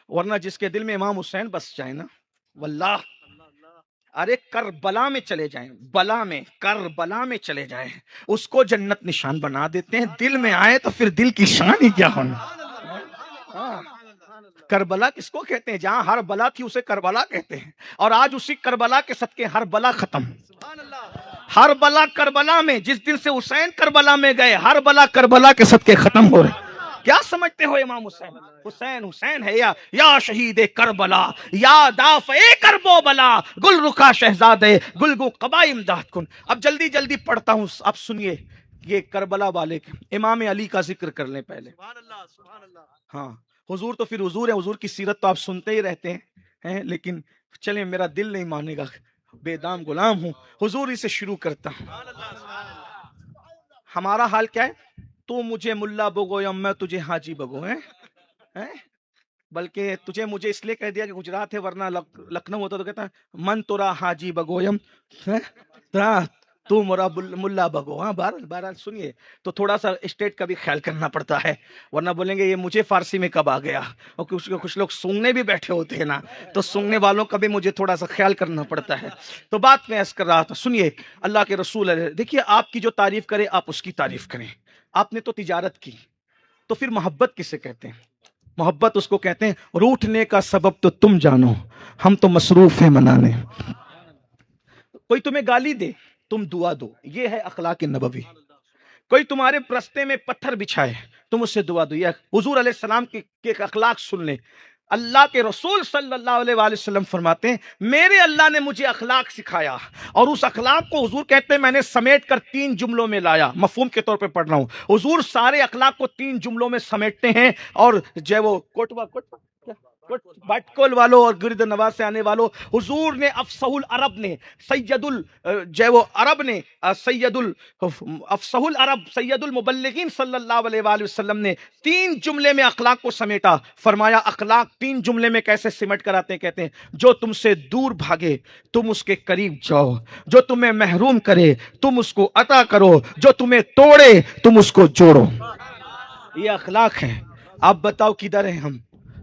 ورنہ جس کے دل میں امام حسین بس جائے نا، واللہ، ارے کربلا میں چلے جائیں، کربلا میں چلے جائیں، اس کو جنت نشان بنا دیتے ہیں. دل میں آئے تو پھر دل کی شان ہی کیا ہونا. کربلا کس کو کہتے ہیں؟ جہاں ہر بلا تھی اسے کربلا کہتے ہیں. اور آج اسی کربلا کے صدقے ہر بلا ختم. ہر بلا کربلا میں، جس دن سے حسین کربلا میں گئے، ہر بلا کربلا کے صدقے ختم ہو رہے. کیا سمجھتے ہو امام حسین؟ حسین ہے یا شہید کربلا، یا دافع کرب و بلا، گل رخا شہزادے گلگو قبا امداد کن. اب جلدی پڑھتا ہوں، اب سنیے. یہ کربلا والے امام علی کا ذکر کر لیں پہلے. ہاں، حضور تو پھر حضور ہے، حضور کی سیرت تو آپ سنتے ہی رہتے ہیں، لیکن چلیں میرا دل نہیں مانے گا، بے دام غلام ہوں، حضور ہی سے شروع کرتا ہوں. ہمارا حال کیا ہے؟ تو مجھے ملا بگو یا میں تجھے حاجی بگو ہیں؟ بلکہ تجھے مجھے اس لیے کہہ دیا کہ گجرات ہے، ورنہ لکھنؤ ہوتا تو کہتا من تورا حاجی بگویم رات. تم اور ملا بگو. ہاں بہرحال سنیے تو تھوڑا سا اسٹیٹ کا بھی خیال کرنا پڑتا ہے، ورنہ بولیں گے یہ مجھے فارسی میں کب آ گیا. اور کچھ لوگ سننے بھی بیٹھے ہوتے ہیں نا، تو سننے والوں کا بھی مجھے تھوڑا سا خیال کرنا پڑتا ہے. تو بات میں عرض کر رہا تھا، سنیے اللہ کے رسول دیکھیے آپ کی جو تعریف کرے آپ اس کی تعریف کریں. آپ نے تو تجارت کی، تو پھر محبت کسے کہتے ہیں؟ محبت اس کو کہتے ہیں روٹنے کا سبب تو تم جانو، ہم تو مصروف ہیں منانے. کوئی تمہیں گالی دے تم دعا دو، یہ ہے اخلاق نبوی. کوئی تمہارے رستے میں پتھر بچھائے تم اس سے دعا دو. یہ حضور علیہ السلام کے اخلاق سن لیں. اللہ کے رسول صلی اللہ علیہ وآلہ وسلم فرماتے ہیں میرے اللہ نے مجھے اخلاق سکھایا، اور اس اخلاق کو حضور کہتے ہیں میں نے سمیٹ کر 3 جملوں میں لایا. مفہوم کے طور پہ پڑھ رہا ہوں. حضور سارے اخلاق کو 3 جملوں میں سمیٹتے ہیں، اور جو وہ بٹکول والوں اور گرد نواز سے آنے والوں، حضور نے افصح العرب نے افصح العرب سید المبلغین صلی اللہ علیہ وآلہ وسلم نے 3 جملے میں اخلاق کو سمیٹا. فرمایا اخلاق 3 جملے میں کیسے سمٹ کر آتے ہیں؟ کہتے ہیں جو تم سے دور بھاگے تم اس کے قریب جاؤ، جو تمہیں محروم کرے تم اس کو عطا کرو، جو تمہیں توڑے تم اس کو جوڑو. یہ اخلاق ہیں. آپ بتاؤ کدھر ہیں ہم؟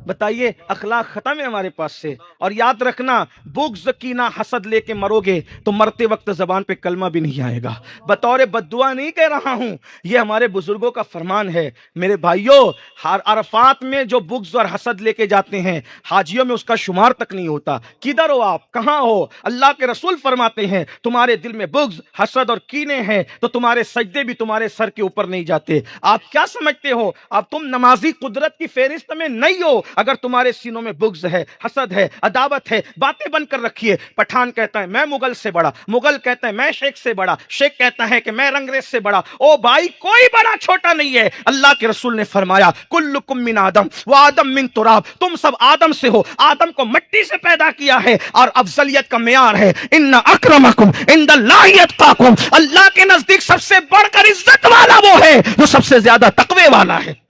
بتائیے اخلاق ختم ہے ہمارے پاس سے. اور یاد رکھنا بغض کینہ حسد لے کے مرو گے تو مرتے وقت زبان پہ کلمہ بھی نہیں آئے گا. بطور بد دعا نہیں کہہ رہا ہوں، یہ ہمارے بزرگوں کا فرمان ہے. میرے بھائیوں عرفات میں جو بغض اور حسد لے کے جاتے ہیں حاجیوں میں اس کا شمار تک نہیں ہوتا. کدھر ہو آپ؟ کہاں ہو؟ اللہ کے رسول فرماتے ہیں تمہارے دل میں بغض حسد اور کینے ہیں تو تمہارے سجدے بھی تمہارے سر کے اوپر نہیں جاتے. آپ کیا سمجھتے ہو اب تم نمازی قدرت کی فہرست میں نہیں ہو اگر تمہارے سینوں میں بغض ہے، حسد ہے، عداوت ہے؟ باتیں بن کر رکھیے. پٹھان کہتا ہے میں مغل سے بڑا، مغل کہتا ہے میں شیخ سے بڑا، شیخ کہتا ہے کہ میں رنگریز سے بڑا. او بھائی کوئی بڑا چھوٹا نہیں ہے. اللہ کے رسول نے فرمایا کلکم من آدم و آدم من تراب، تم سب آدم سے ہو، آدم کو مٹی سے پیدا کیا ہے. اور افضلیت کا معیار ہے ان اکرمکم عند اللہ اتقاکم، اللہ کے نزدیک سب سے بڑھ کر عزت والا وہ ہے جو سب سے زیادہ تقوی والا ہے.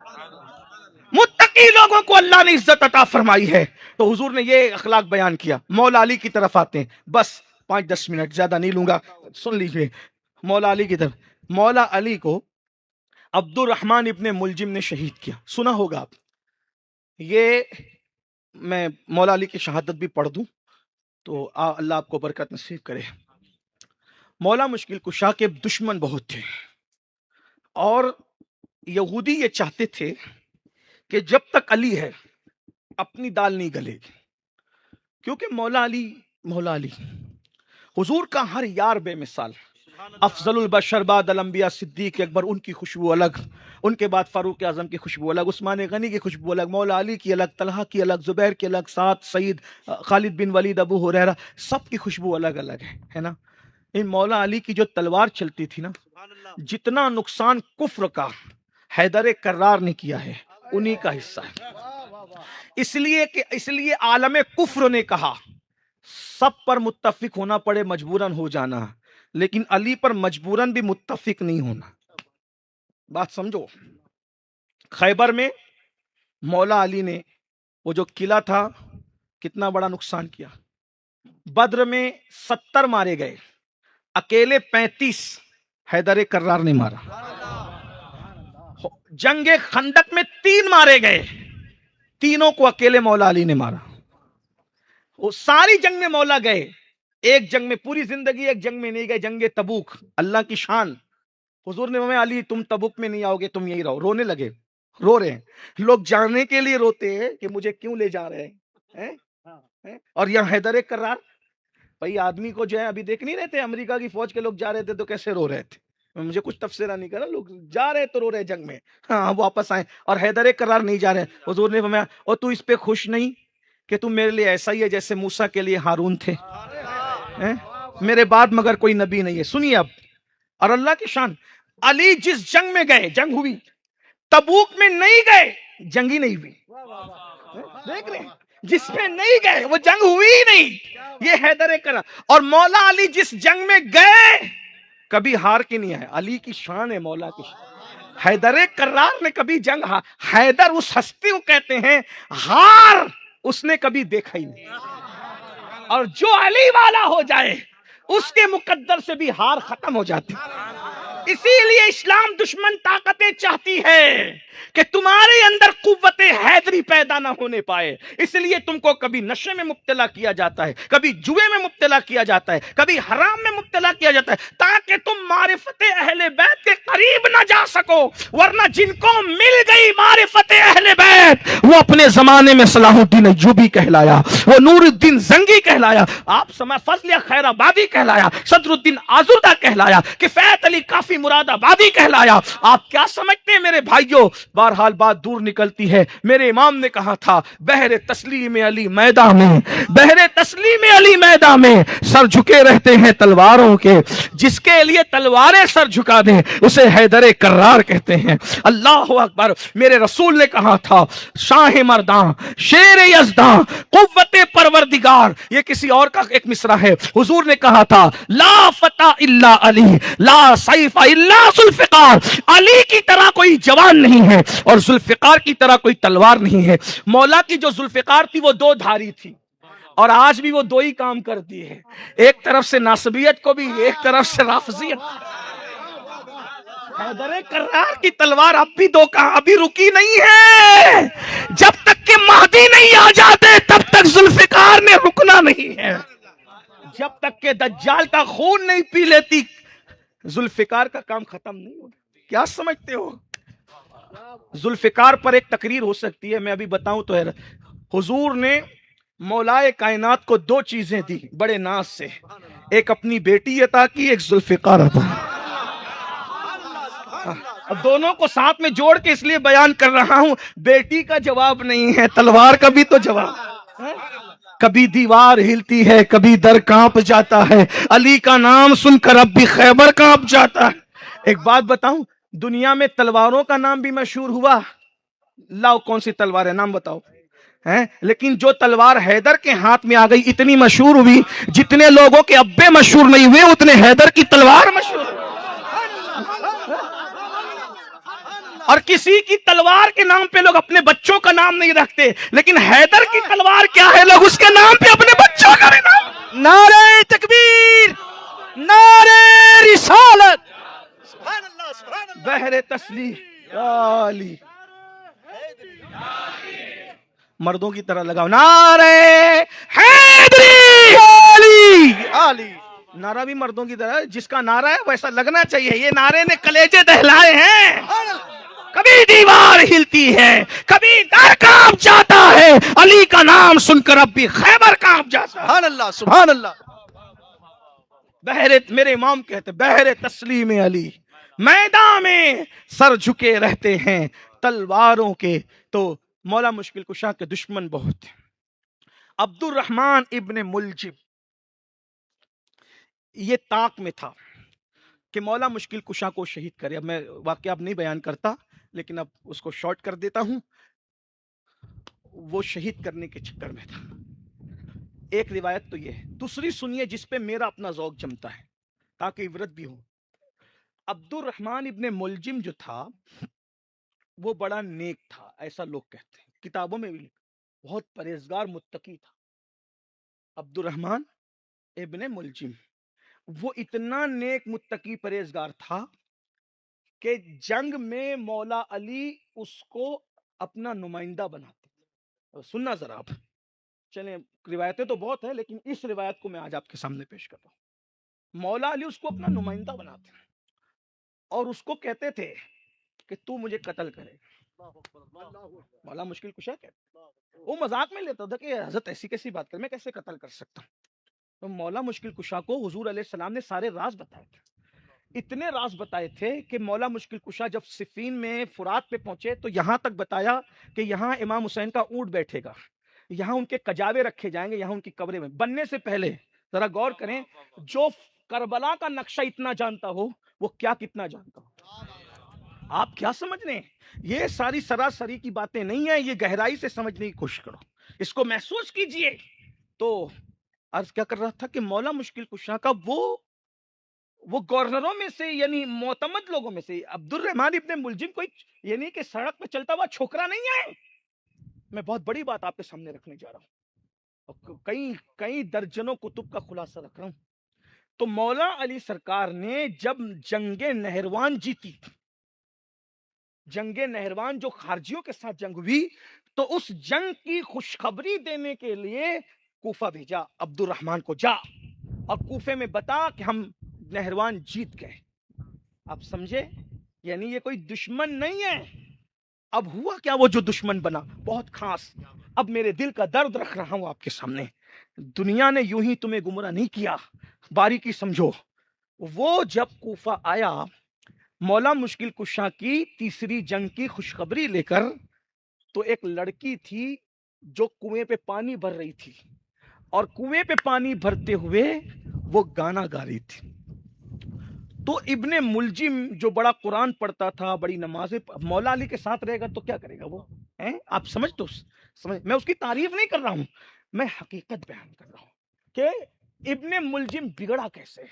متقی لوگوں کو اللہ نے عزت عطا فرمائی ہے. تو حضور نے یہ اخلاق بیان کیا. مولا علی کی طرف آتے ہیں، بس 5-10 منٹ زیادہ نہیں لوں گا، سن لیجئے. مولا علی کی طرف، مولا علی کو عبد الرحمن ابن ملجم نے شہید کیا. سنا ہوگا آپ. یہ میں مولا علی کی شہادت بھی پڑھ دوں تو اللہ آپ کو برکت نصیب کرے. مولا مشکل کشا کے دشمن بہت تھے، اور یہودی یہ چاہتے تھے کہ جب تک علی ہے اپنی دال نہیں گلے گی، کیونکہ مولا علی حضور کا ہر یار بے مثال. افضل البشر بعد الانبیاء صدیق اکبر، ان کی خوشبو الگ، ان کے بعد فاروق اعظم کی خوشبو الگ، عثمان غنی کی خوشبو الگ، مولا علی کی الگ، طلحہ کی الگ، زبیر کی الگ، سعد، سعید، خالد بن ولید، ابو ہریرہ، سب کی خوشبو الگ الگ ہے نا. ان مولا علی کی جو تلوار چلتی تھی نا، جتنا نقصان کفر کا حیدر کرار نے کیا ہے انہی کا حصہ ہے. اس لیے عالم کفر نے کہا سب پر متفق ہونا پڑے مجبوراً ہو جانا، لیکن علی پر مجبوراً بھی متفق نہیں ہونا. بات سمجھو. خیبر میں مولا علی نے وہ جو قلعہ تھا کتنا بڑا نقصان کیا. بدر میں 70 مارے گئے، اکیلے 35 حیدر کرار نے مارا. جنگ خندق میں 3 مارے گئے، تینوں کو اکیلے مولا علی نے مارا. وہ ساری جنگ میں مولا گئے، ایک جنگ میں پوری زندگی ایک جنگ میں نہیں گئے، جنگ تبوک. اللہ کی شان. حضور نے فرمایا علی تم تبوک میں نہیں آؤ گے، تم یہی رہو. رونے لگے، رو رہے ہیں. لوگ جانے کے لیے روتے ہیں کہ مجھے کیوں لے جا رہے ہیں. اور یہاں حیدر کرار بھائی آدمی کو جو ہے ابھی دیکھ نہیں رہے تھے، امریکہ کی فوج کے لوگ جا رہے تھے تو کیسے رو رہے تھے. مجھے کچھ تفسیرہ نہیں کرا، لوگ جا رہے تو رو رہے جنگ میں، ہاں واپس آئے. اور حیدر کرار نہیں جا رہے. حضور نے فرمایا اور تو اس پہ خوش نہیں کہ تم میرے لیے ایسا ہی ہے جیسے موسیٰ کے لیے ہارون تھے، میرے بعد مگر کوئی نبی نہیں ہے. سنیے اب. اور اللہ کی شان، علی جس جنگ میں گئے جنگ ہوئی، تبوک میں نہیں گئے جنگ ہی نہیں ہوئی. دیکھ رہے ہیں جس میں نہیں گئے وہ جنگ ہوئی ہی نہیں. یہ حیدر کرار. اور مولا علی جس جنگ میں گئے کبھی ہار کے نہیں آئے. علی کی شان ہے، مولا کی شان. حیدر کرار نے کبھی جنگ حیدر اس ہستی کو کہتے ہیں ہار اس نے کبھی دیکھا ہی نہیں. اور جو علی والا ہو جائے اس کے مقدر سے بھی ہار ختم ہو جاتی. اسی لیے اسلام دشمن طاقتیں چاہتی ہے کہ تمہارے اندر قوت حیدری پیدا نہ ہونے پائے. اس لیے تم کو کبھی نشے میں مبتلا کیا جاتا ہے, کبھی جوئے میں مبتلا کیا جاتا ہے, کبھی حرام میں مبتلا کیا جاتا ہے, تاکہ تم معرفت اہل بیت کے قریب نہ جا سکو. ورنہ جن کو مل گئی معرفت اہل بیت, وہ اپنے زمانے میں صلاح الدین ایوبی کہلایا, وہ نور الدین زنگی کہلایا, آپ سما فضل خیر آبادی کہلایا, صدر الدین آزردہ کہلایا, کفایت علی کافی مراد آبادی کہلایا. آپ کیا سمجھتے ہیں میرے بھائیوں؟ بہرحال بات دور نکلتی ہے. میرے امام نے کہا تھا بہر تسلیم علی میدان میں, بہر تسلیم علی میدان میں سر جھکے رہتے ہیں تلواروں کے. جس کے لیے تلواریں سر جھکا دیں اسے حیدر کرار کہتے ہیں. اللہ اکبر. میرے رسول نے کہا تھا شاہ مرداں, شیر یزداں, قوت پروردگار. یہ کسی اور کا ایک مصرع ہے. حضور نے کہا تھا لا فتح الا علی, لا سیف الا ذوالفقار. علی کی طرح کوئی جوان نہیں ہے اور ذوالفقار کی طرح کوئی تلوار نہیں ہے. مولا کی جو ذوالفقار تھی وہ دو دھاری تھی, اور آج بھی وہ دو ہی کام کرتی ہے, ایک طرف سے ناصبیت کو بھی, ایک طرف سے رافضیت. حیدر کرار کی تلوار اب بھی دو کہاں, ابھی رکی نہیں ہے. جب تک کہ مہدی نہیں آ جاتے تب تک ذوالفقار نے رکنا نہیں ہے. جب تک کہ دجال کا خون نہیں پی لیتی ذوالفقار کا کام ختم نہیں ہوگا. کیا سمجھتے ہو؟ ذوالفقار پر ایک تقریر ہو سکتی ہے, میں ابھی بتاؤں تو ہے. حضور نے مولائے کائنات کو دو چیزیں دی بڑے ناز سے, ایک اپنی بیٹی عطا کی, ایک ذوالفقار عطا. اب دونوں کو ساتھ میں جوڑ کے اس لیے بیان کر رہا ہوں, بیٹی کا جواب نہیں ہے, تلوار کا بھی تو جواب. کبھی دیوار ہلتی ہے, کبھی در کانپ جاتا ہے, علی کا نام سن کر اب بھی خیبر کانپ جاتا ہے. ایک بات بتاؤں, دنیا میں تلواروں کا نام بھی مشہور ہوا. لاؤ کون سی تلوار ہے, نام بتاؤ. لیکن جو تلوار حیدر کے ہاتھ میں آ گئی اتنی مشہور ہوئی, جتنے لوگوں کے ابے مشہور نہیں ہوئے اتنے حیدر کی تلوار مشہور ہوئی. اور کسی کی تلوار کے نام پہ لوگ اپنے بچوں کا نام نہیں رکھتے, لیکن حیدر کی تلوار کیا ہے, لوگ اس کے نام پہ اپنے بچوں کا بھی نام. نعرہ تکبیر, نعرہ رسالت. بہر تسلیم علی, مردوں کی طرح لگاؤ نعرہ حیدری علی. علی نعرہ بھی مردوں کی طرح, جس کا نعرہ ہے ویسا لگنا چاہیے. یہ نعرے نے کلیجے دہلائے ہیں. کبھی دیوار ہلتی ہے, کبھی در کانپ جاتا ہے, علی کا نام سن کر اب بھی خیبر کانپ جاتا ہے. سبحان اللہ, سبحان اللہ. میرے امام کہتے بہر تسلیم علی میدان میں سر جھکے رہتے ہیں تلواروں کے. تو مولا مشکل کشا کے دشمن بہت ہیں. عبد الرحمن ابن ملجم یہ طاق میں تھا کہ مولا مشکل کشا کو شہید کرے. اب میں واقعہ اب نہیں بیان کرتا, لیکن اب اس کو شارٹ کر دیتا ہوں. وہ شہید کرنے کے چکر میں تھا. ایک روایت تو یہ ہے, دوسری سنیے جس پہ میرا اپنا ذوق جمتا ہے تاکہ عبرت بھی ہو. عبد الرحمن ابن ملجم جو تھا وہ بڑا نیک تھا, ایسا لوگ کہتے ہیں, کتابوں میں بھی بہت پرہیزگار متقی تھا. عبد الرحمن ابن ملجم وہ اتنا نیک متقی پرہیزگار تھا کہ جنگ میں مولا علی اس کو اپنا نمائندہ بناتے تھے. سننا ذرا آپ, چلیں روایتیں تو بہت ہیں لیکن اس روایت کو میں آج آپ کے سامنے پیش کرتا ہوں. مولا علی اس کو اپنا نمائندہ بناتے ہیں اور اس کو کہتے تھے کہ تو مجھے قتل کرے. مولا مشکل کشا کہتے, وہ مذاق میں لیتا تھا کہ حضرت ایسی کیسی بات کر, میں کیسے قتل کر سکتا ہوں. تو مولا مشکل کشا کو حضور علیہ السلام نے سارے راز بتائے تھے. اتنے راز بتائے تھے کہ مولا مشکل کشا جب صفین میں فرات پہ پہنچے تو یہاں تک بتایا کہ یہاں امام حسین کا اونٹ بیٹھے گا, یہاں ان کے کجاوے رکھے جائیں گے, یہاں ان کی قبریں میں. بننے سے پہلے ذرا غور کریں, جو کربلا کا نقشہ اتنا جانتا ہو وہ کیا کتنا جانتا ہو. آپ کیا سمجھ رہے ہیں؟ یہ ساری سراسری کی باتیں نہیں ہیں, یہ گہرائی سے سمجھنے کی کوشش کرو, اس کو محسوس کیجئے. تو عرض کیا کر رہا تھا کہ مولا مشکل کشا کا وہ گورنروں میں سے یعنی معتمد لوگوں میں سے عبد الرحمن ابن ملجم کوئی یعنی کہ سڑک پہ چلتا ہوا چھوکرا نہیں ہے. میں بہت بڑی بات آپ کے سامنے رکھنے جا رہا ہوں اور کئی درجنوں کتب کا خلاصہ رکھ رہا ہوں. تو مولا علی سرکار نے جب جنگ نہروان جیتی، جنگ نہروان جو خارجیوں کے ساتھ جنگ ہوئی، تو اس جنگ کی خوشخبری دینے کے لیے کوفہ بھیجا، عبد الرحمن کو جا اور کوفے میں بتا کہ ہم نہروان جیت گئے۔ آپ سمجھے؟ یعنی یہ کوئی دشمن نہیں ہے۔ اب ہوا کیا وہ جو دشمن بنا؟ بہت خاص۔ اب میرے دل کا درد رکھ رہا ہوں آپ کے سامنے۔ دنیا نے یوں ہی تمہیں گمراہ نہیں کیا، باریکی سمجھو۔ وہ جب کوفہ آیا مولا مشکل کشا کی تیسری جنگ کی خوشخبری لے کر، تو ایک لڑکی تھی جو کنویں پہ پانی بھر رہی تھی، اور کنویں پہ پانی بھرتے ہوئے وہ گانا گا رہی تھی۔ تو ابن ملجم جو بڑا قرآن پڑھتا تھا، بڑی نمازیں، مولا علی کے ساتھ رہے گا تو کیا کرے گا وہ؟ آپ سمجھ تو سمجھ، میں اس کی تعریف نہیں کر رہا ہوں، میں حقیقت بیان کر رہا ہوں کہ ابن ملجم بگڑا کیسے،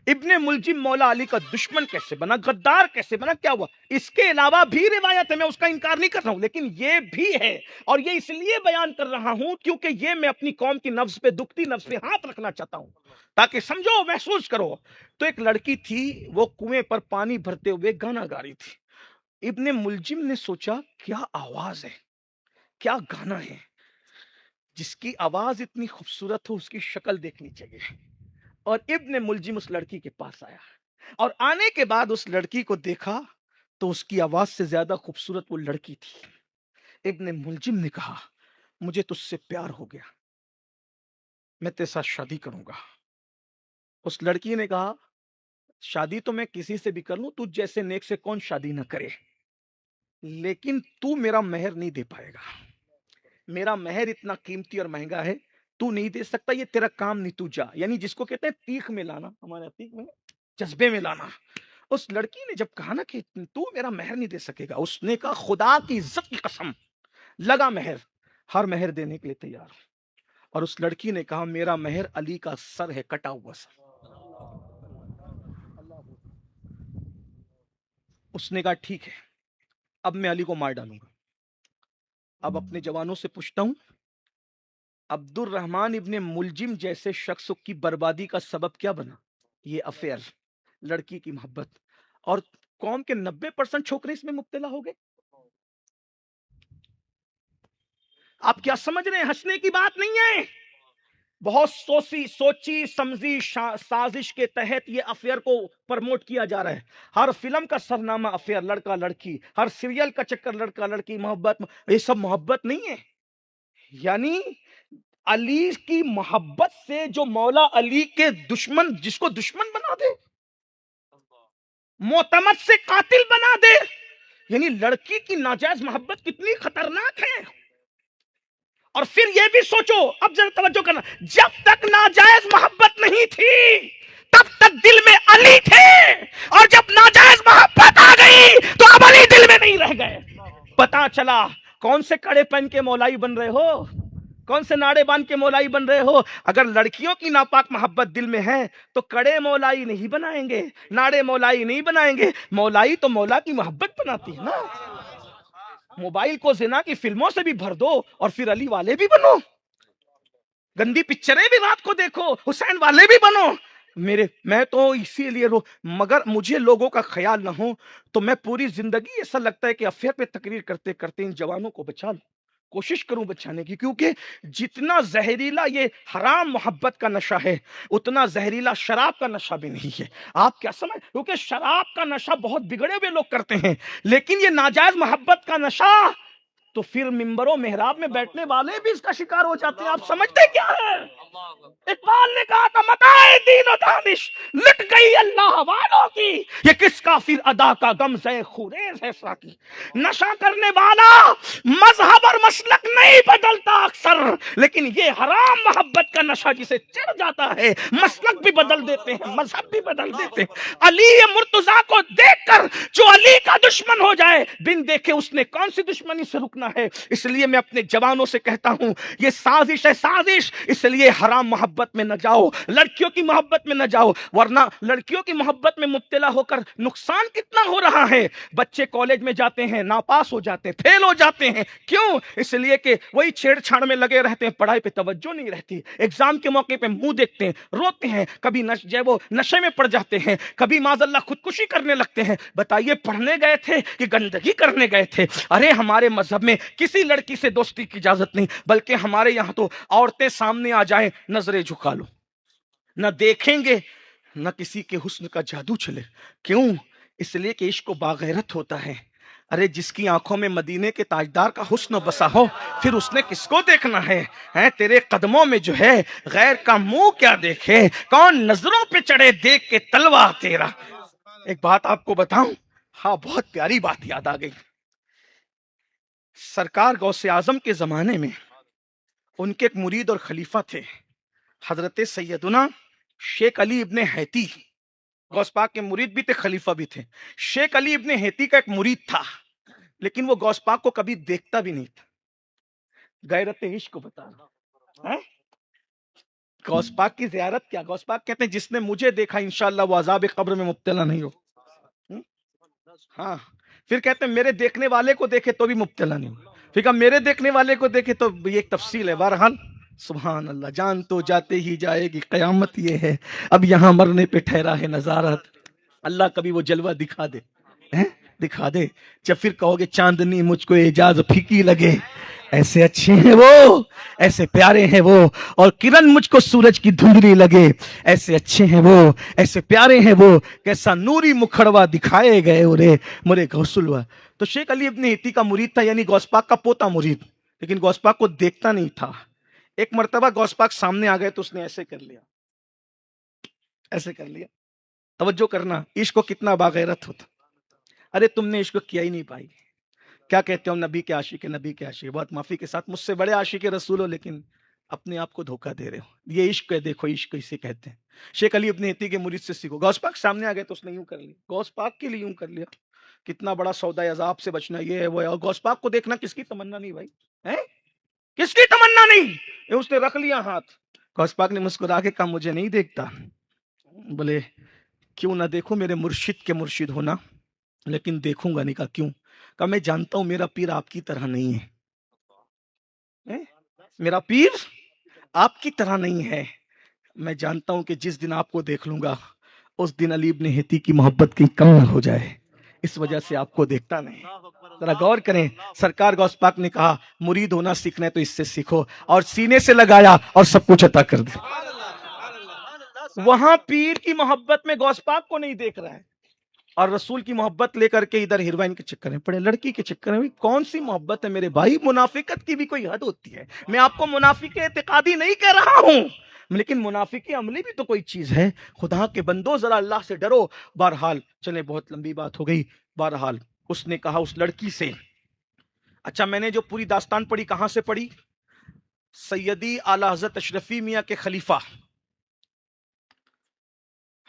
ابن ملجم مولا علی کا دشمن کیسے بنا، غدار کیسے بنا، کیا ہوا؟ اس کے علاوہ بھی روایت ہے، میں اس کا انکار نہیں کر رہا ہوں، لیکن یہ بھی ہے، اور یہ اس لیے بیان کر رہا ہوں کیونکہ یہ میں اپنی قوم کی نفس پہ، دکھتی نفس پہ ہاتھ رکھنا چاہتا ہوں تاکہ سمجھو، محسوس کرو۔ تو ایک لڑکی تھی، وہ کنویں پر پانی بھرتے ہوئے گانا گا رہی تھی۔ ابن ملجم نے سوچا کیا آواز ہے، کیا گانا ہے، جس کی آواز اتنی خوبصورت ہو اس کی شکل دیکھنی چاہیے۔ اور ابن ملجم اس لڑکی کے پاس آیا، اور آنے کے بعد اس لڑکی کو دیکھا تو اس کی آواز سے زیادہ خوبصورت وہ لڑکی تھی۔ ابن ملجم نے کہا مجھے تجھ سے پیار ہو گیا، میں تیرے ساتھ شادی کروں گا۔ اس لڑکی نے کہا شادی تو میں کسی سے بھی کر لوں، تجھ جیسے نیک سے کون شادی نہ کرے، لیکن تو میرا مہر نہیں دے پائے گا، میرا مہر اتنا قیمتی اور مہنگا ہے، تو نہیں دے سکتا، یہ تیرا کام نہیں، تو جا۔ یعنی جس کو کہتے ہیں تیخ میں لانا، ہمارے تیخ میں جذبے میں لانا۔ اس لڑکی نے جب کہا نا کہ تو میرا مہر نہیں دے سکے گا، اس نے کہا خدا کی عزت کی قسم، لگا مہر، ہر مہر دینے کے لیے تیار ہوں۔ اور اس لڑکی نے کہا میرا مہر علی کا سر ہے، کٹا ہوا سر۔ اس نے کہا ٹھیک ہے، اب میں علی کو مار ڈالوں گا۔ اب اپنے جوانوں سے پوچھتا ہوں، عبد الرحمن ابن ملجم جیسے شخص کی بربادی کا سبب کیا بنا؟ یہ افیئر، لڑکی کی محبت، اور قوم کے 90% چھوکرے اس میں مبتلا ہو گئے۔ آپ کیا سمجھ رہے ہیں؟ ہنسنے کی بات نہیں ہے، بہت سوچی سمجھی سازش کے تحت یہ افیئر کو پرموٹ کیا جا رہا ہے۔ ہر فلم کا سرنامہ افیئر، لڑکا لڑکی، ہر سیریل کا چکر لڑکا لڑکی، محبت، یہ سب محبت نہیں ہے۔ یعنی علی کی محبت سے جو مولا علی کے دشمن، جس کو دشمن بنا دے، معتمد سے قاتل بنا دے، یعنی لڑکی کی ناجائز محبت کتنی خطرناک ہے۔ اور پھر یہ بھی سوچو، اب ذرا توجہ کرنا، جب تک ناجائز محبت نہیں تھی تب تک دل میں علی تھے، اور جب ناجائز محبت آ گئی تو اب علی دل میں نہیں رہ گئے۔ پتا چلا کون سے کڑے پہن کے مولائی بن رہے ہو، کون سے ناڑے باندھ کے مولائی بن رہے ہو۔ اگر لڑکیوں کی ناپاک محبت دل میں ہے تو کڑے مولائی نہیں بنائیں گے، ناڑے مولائی نہیں بنائیں گے، مولائی تو مولا کی محبت بناتی ہے نا۔ موبائل کو زنا کی فلموں سے بھی بھر دو اور پھر علی والے بھی بنو، گندی پکچریں بھی رات کو دیکھو، حسین والے بھی بنو۔ میں تو اسی لیے مگر مجھے لوگوں کا خیال نہ ہو تو میں پوری زندگی ایسا لگتا ہے کہ افیئر پہ تقریر کرتے کرتے ان جوانوں کو بچا لوں، کوشش کروں بچانے کی، کیونکہ جتنا زہریلا یہ حرام محبت کا نشہ ہے اتنا زہریلا شراب کا نشہ بھی نہیں ہے۔ آپ کیا سمجھ، کیونکہ شراب کا نشہ بہت بگڑے ہوئے لوگ کرتے ہیں، لیکن یہ ناجائز محبت کا نشہ تو پھر ممبر و محراب میں بیٹھنے والے بھی اس کا شکار ہو جاتے ہیں۔ آپ سمجھتے کیا ہے؟ اقبال نے کہا تھا متاع دین و دانش لٹ گئی اللہ والوں کی، یہ کس کافر ادا کا غمزہ خوریز ہے ساقی۔ نشہ کرنے والا مذہب اور مسلک نہیں بدلتا اکثر، لیکن یہ حرام محبت کا نشہ جسے چڑھ جاتا ہے مسلک بھی بدل دیتے ہیں، مذہب بھی بدل دیتے ہیں۔ علی مرتضیٰ کو دیکھ کر جو علی نبی کا دشمن ہو جائے بن دیکھے اس نے کون سی دشمنی سے رکنا ہے. اس لیے میں اپنے جوانوں سے کہتا ہوں یہ سازش ہے سازش. اس لیے حرام محبت میں نہ جاؤ, لڑکیوں کی محبت میں نہ جاؤ, ورنہ لڑکیوں کی محبت میں مبتلا ہو کر نقصان کتنا ہو رہا ہے. بچے کالج میں جاتے ہیں, ناپاس ہو جاتے ہیں, فیل ہو جاتے ہیں. کیوں؟ اس لیے کہ وہی چھیڑ چھاڑ میں لگے رہتے ہیں, پڑھائی پہ توجہ نہیں رہتی. ایگزام کے موقع پہ منہ دیکھتے ہیں, روتے ہیں, کبھی وہ نشے میں پڑ جاتے ہیں, کبھی معاذ اللہ خودکشی کرنے لگتے ہیں. بتائیے پڑھنے گئے تھے کہ گندگی کرنے گئے تھے؟ ارے ہمارے مذہب میں کسی لڑکی سے دوستی کی اجازت نہیں, بلکہ ہمارے یہاں تو عورتیں سامنے آ جائیں نظریں جھکا لو, نہ دیکھیں گے نہ کسی کے حسن کا جادو چلے. کیوں؟ اس لیے کہ عشق و باغیرت ہوتا ہے. ارے جس کی آنکھوں میں مدینے کے تاجدار کا حسن بسا ہو, پھر اس نے کس کو دیکھنا ہے؟ تیرے قدموں میں جو ہے غیر کا منہ کیا دیکھے, کون نظروں پہ چڑھے دیکھ کے تلوا تیرا. ایک بات آپ کو بتاؤں, ہاں بہت پیاری بات یاد آ گئی. سرکار غوث اعظم کے زمانے میں ان کے ایک مرید اور خلیفہ تھے, حضرت سیدنا شیخ علی ابن حیتی. غوث پاک کے مرید بھی تھے, خلیفہ بھی تھے. شیخ علی ابن حیتی کا ایک مرید تھا, لیکن وہ غوث پاک کو کبھی دیکھتا بھی نہیں تھا. غیرت عشق کو بتا رہا. غوث پاک کی زیارت کیا؟ غوث پاک کہتے ہیں جس نے مجھے دیکھا انشاءاللہ وہ عذاب قبر میں مبتلا نہیں ہو. ہاں, پھر کہتے ہیں میرے دیکھنے والے کو دیکھے تو بھی مبتلا نہیں ہو. پھر کہا میرے دیکھنے والے کو دیکھے تو یہ ایک تفصیل ہے. بہرحال سبحان اللہ, جان تو جاتے ہی جائے گی, قیامت یہ ہے اب یہاں مرنے پہ ٹھہرا ہے نظارت. اللہ کبھی وہ جلوہ دکھا دے, دکھا دے, جب پھر کہو گے چاندنی مجھ کو اعجاز پھیکی لگے. ایسے اچھے ہیں وہ, ایسے پیارے ہیں وہ, اور کرن مجھ کو سورج کی دھندلی لگے. ایسے اچھے ہیں وہ, ایسے پیارے ہیں وہ, کیسا نوری مکھڑوا دکھائے گئے اورے مرے غوثلوا. تو شیخ علی ابن حیتی کا مرید تھا, یعنی غوث پاک کا پوتا مرید, لیکن غوث پاک کو دیکھتا نہیں تھا. ایک مرتبہ غوث پاک سامنے آ گئے تو اس نے ایسے کر لیا, ایسے کر لیا. توجہ کرنا, عشق کو کتنا باغیرت ہوتا. ارے تم نے عشق کیا ہی نہیں پائی. کیا کہتے ہو نبی کے عاشق, نبی کے عاشق. بہت معافی کے ساتھ مجھ سے بڑے عاشق رسول ہو, لیکن اپنے آپ کو دھوکہ دے رہے ہو. یہ عشق ہے, دیکھو عشق اسے کہتے ہیں. شیخ علی ابن حیتی کے مرید سے سیکھو. غوث پاک سامنے آ گئے تو اس نے یوں کر لیا, غوث پاک کے لیے یوں کر لیا. کتنا بڑا سودا عذاب سے بچنا, یہ ہے وہ ہے. اور غوث پاک کو دیکھنا کس کی تمنا نہیں بھائی, کس کی تمنا نہیں. اس نے رکھ لیا ہاتھ. غوث پاک نے مسکرا کے کہا مجھے نہیں دیکھتا. بولے کیوں نہ دیکھوں, میرے مرشد کے مرشد ہونا, لیکن دیکھوں گا نہیں. کہا کیوں؟ کہا میں جانتا ہوں میرا پیر آپ کی طرح نہیں ہے, میرا پیر آپ کی طرح نہیں ہے. میں جانتا ہوں کہ جس دن آپ کو دیکھ لوں گا اس دن علی ابن حیتی کی محبت کی کم نہ ہو جائے, اس وجہ سے آپ کو دیکھتا نہیں. ذرا غور کریں, سرکار غوث پاک نے کہا مرید ہونا سیکھنا ہے تو اس سے سیکھو, اور سینے سے لگایا اور سب کچھ عطا کر دیا. وہاں پیر کی محبت میں غوث پاک کو نہیں دیکھ رہا ہے, اور رسول کی محبت لے کر کے ادھر ہیروئن کے چکر میں پڑے, لڑکی کے چکر میں. کون سی محبت ہے میرے بھائی؟ منافقت کی بھی کوئی حد ہوتی ہے. میں آپ کو منافق اعتقادی نہیں کہہ رہا ہوں, لیکن منافق عملی بھی تو کوئی چیز ہے. خدا کے بندو ذرا اللہ سے ڈرو. بہرحال چلے, بہت لمبی بات ہو گئی. بہرحال اس نے کہا اس لڑکی سے, اچھا میں نے جو پوری داستان پڑھی کہاں سے پڑھی؟ سیدی اعلی حضرت اشرفی میاں کے خلیفہ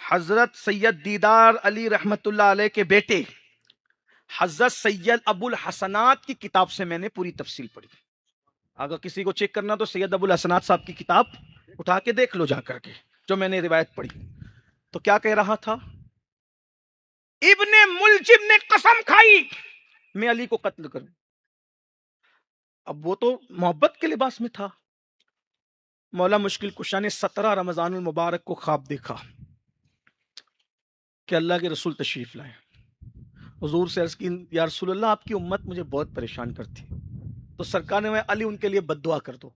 حضرت سید دیدار علی رحمت اللہ علیہ کے بیٹے حضرت سید ابو الحسنات کی کتاب سے میں نے پوری تفصیل پڑھی. اگر کسی کو چیک کرنا تو سید ابو الحسنات صاحب کی کتاب اٹھا کے دیکھ لو جا کر کے, جو میں نے روایت پڑھی. تو کیا کہہ رہا تھا؟ ابن ملجم نے قسم کھائی میں علی کو قتل کروں. اب وہ تو محبت کے لباس میں تھا. مولا مشکل کشا نے 17 رمضان المبارک کو خواب دیکھا کہ اللہ کے رسول تشریف لائے. حضور سے عرض کی یا رسول اللہ آپ کی امت مجھے بہت پریشان کرتی. تو سرکار نے علی ان کے لیے بد دعا کر دو.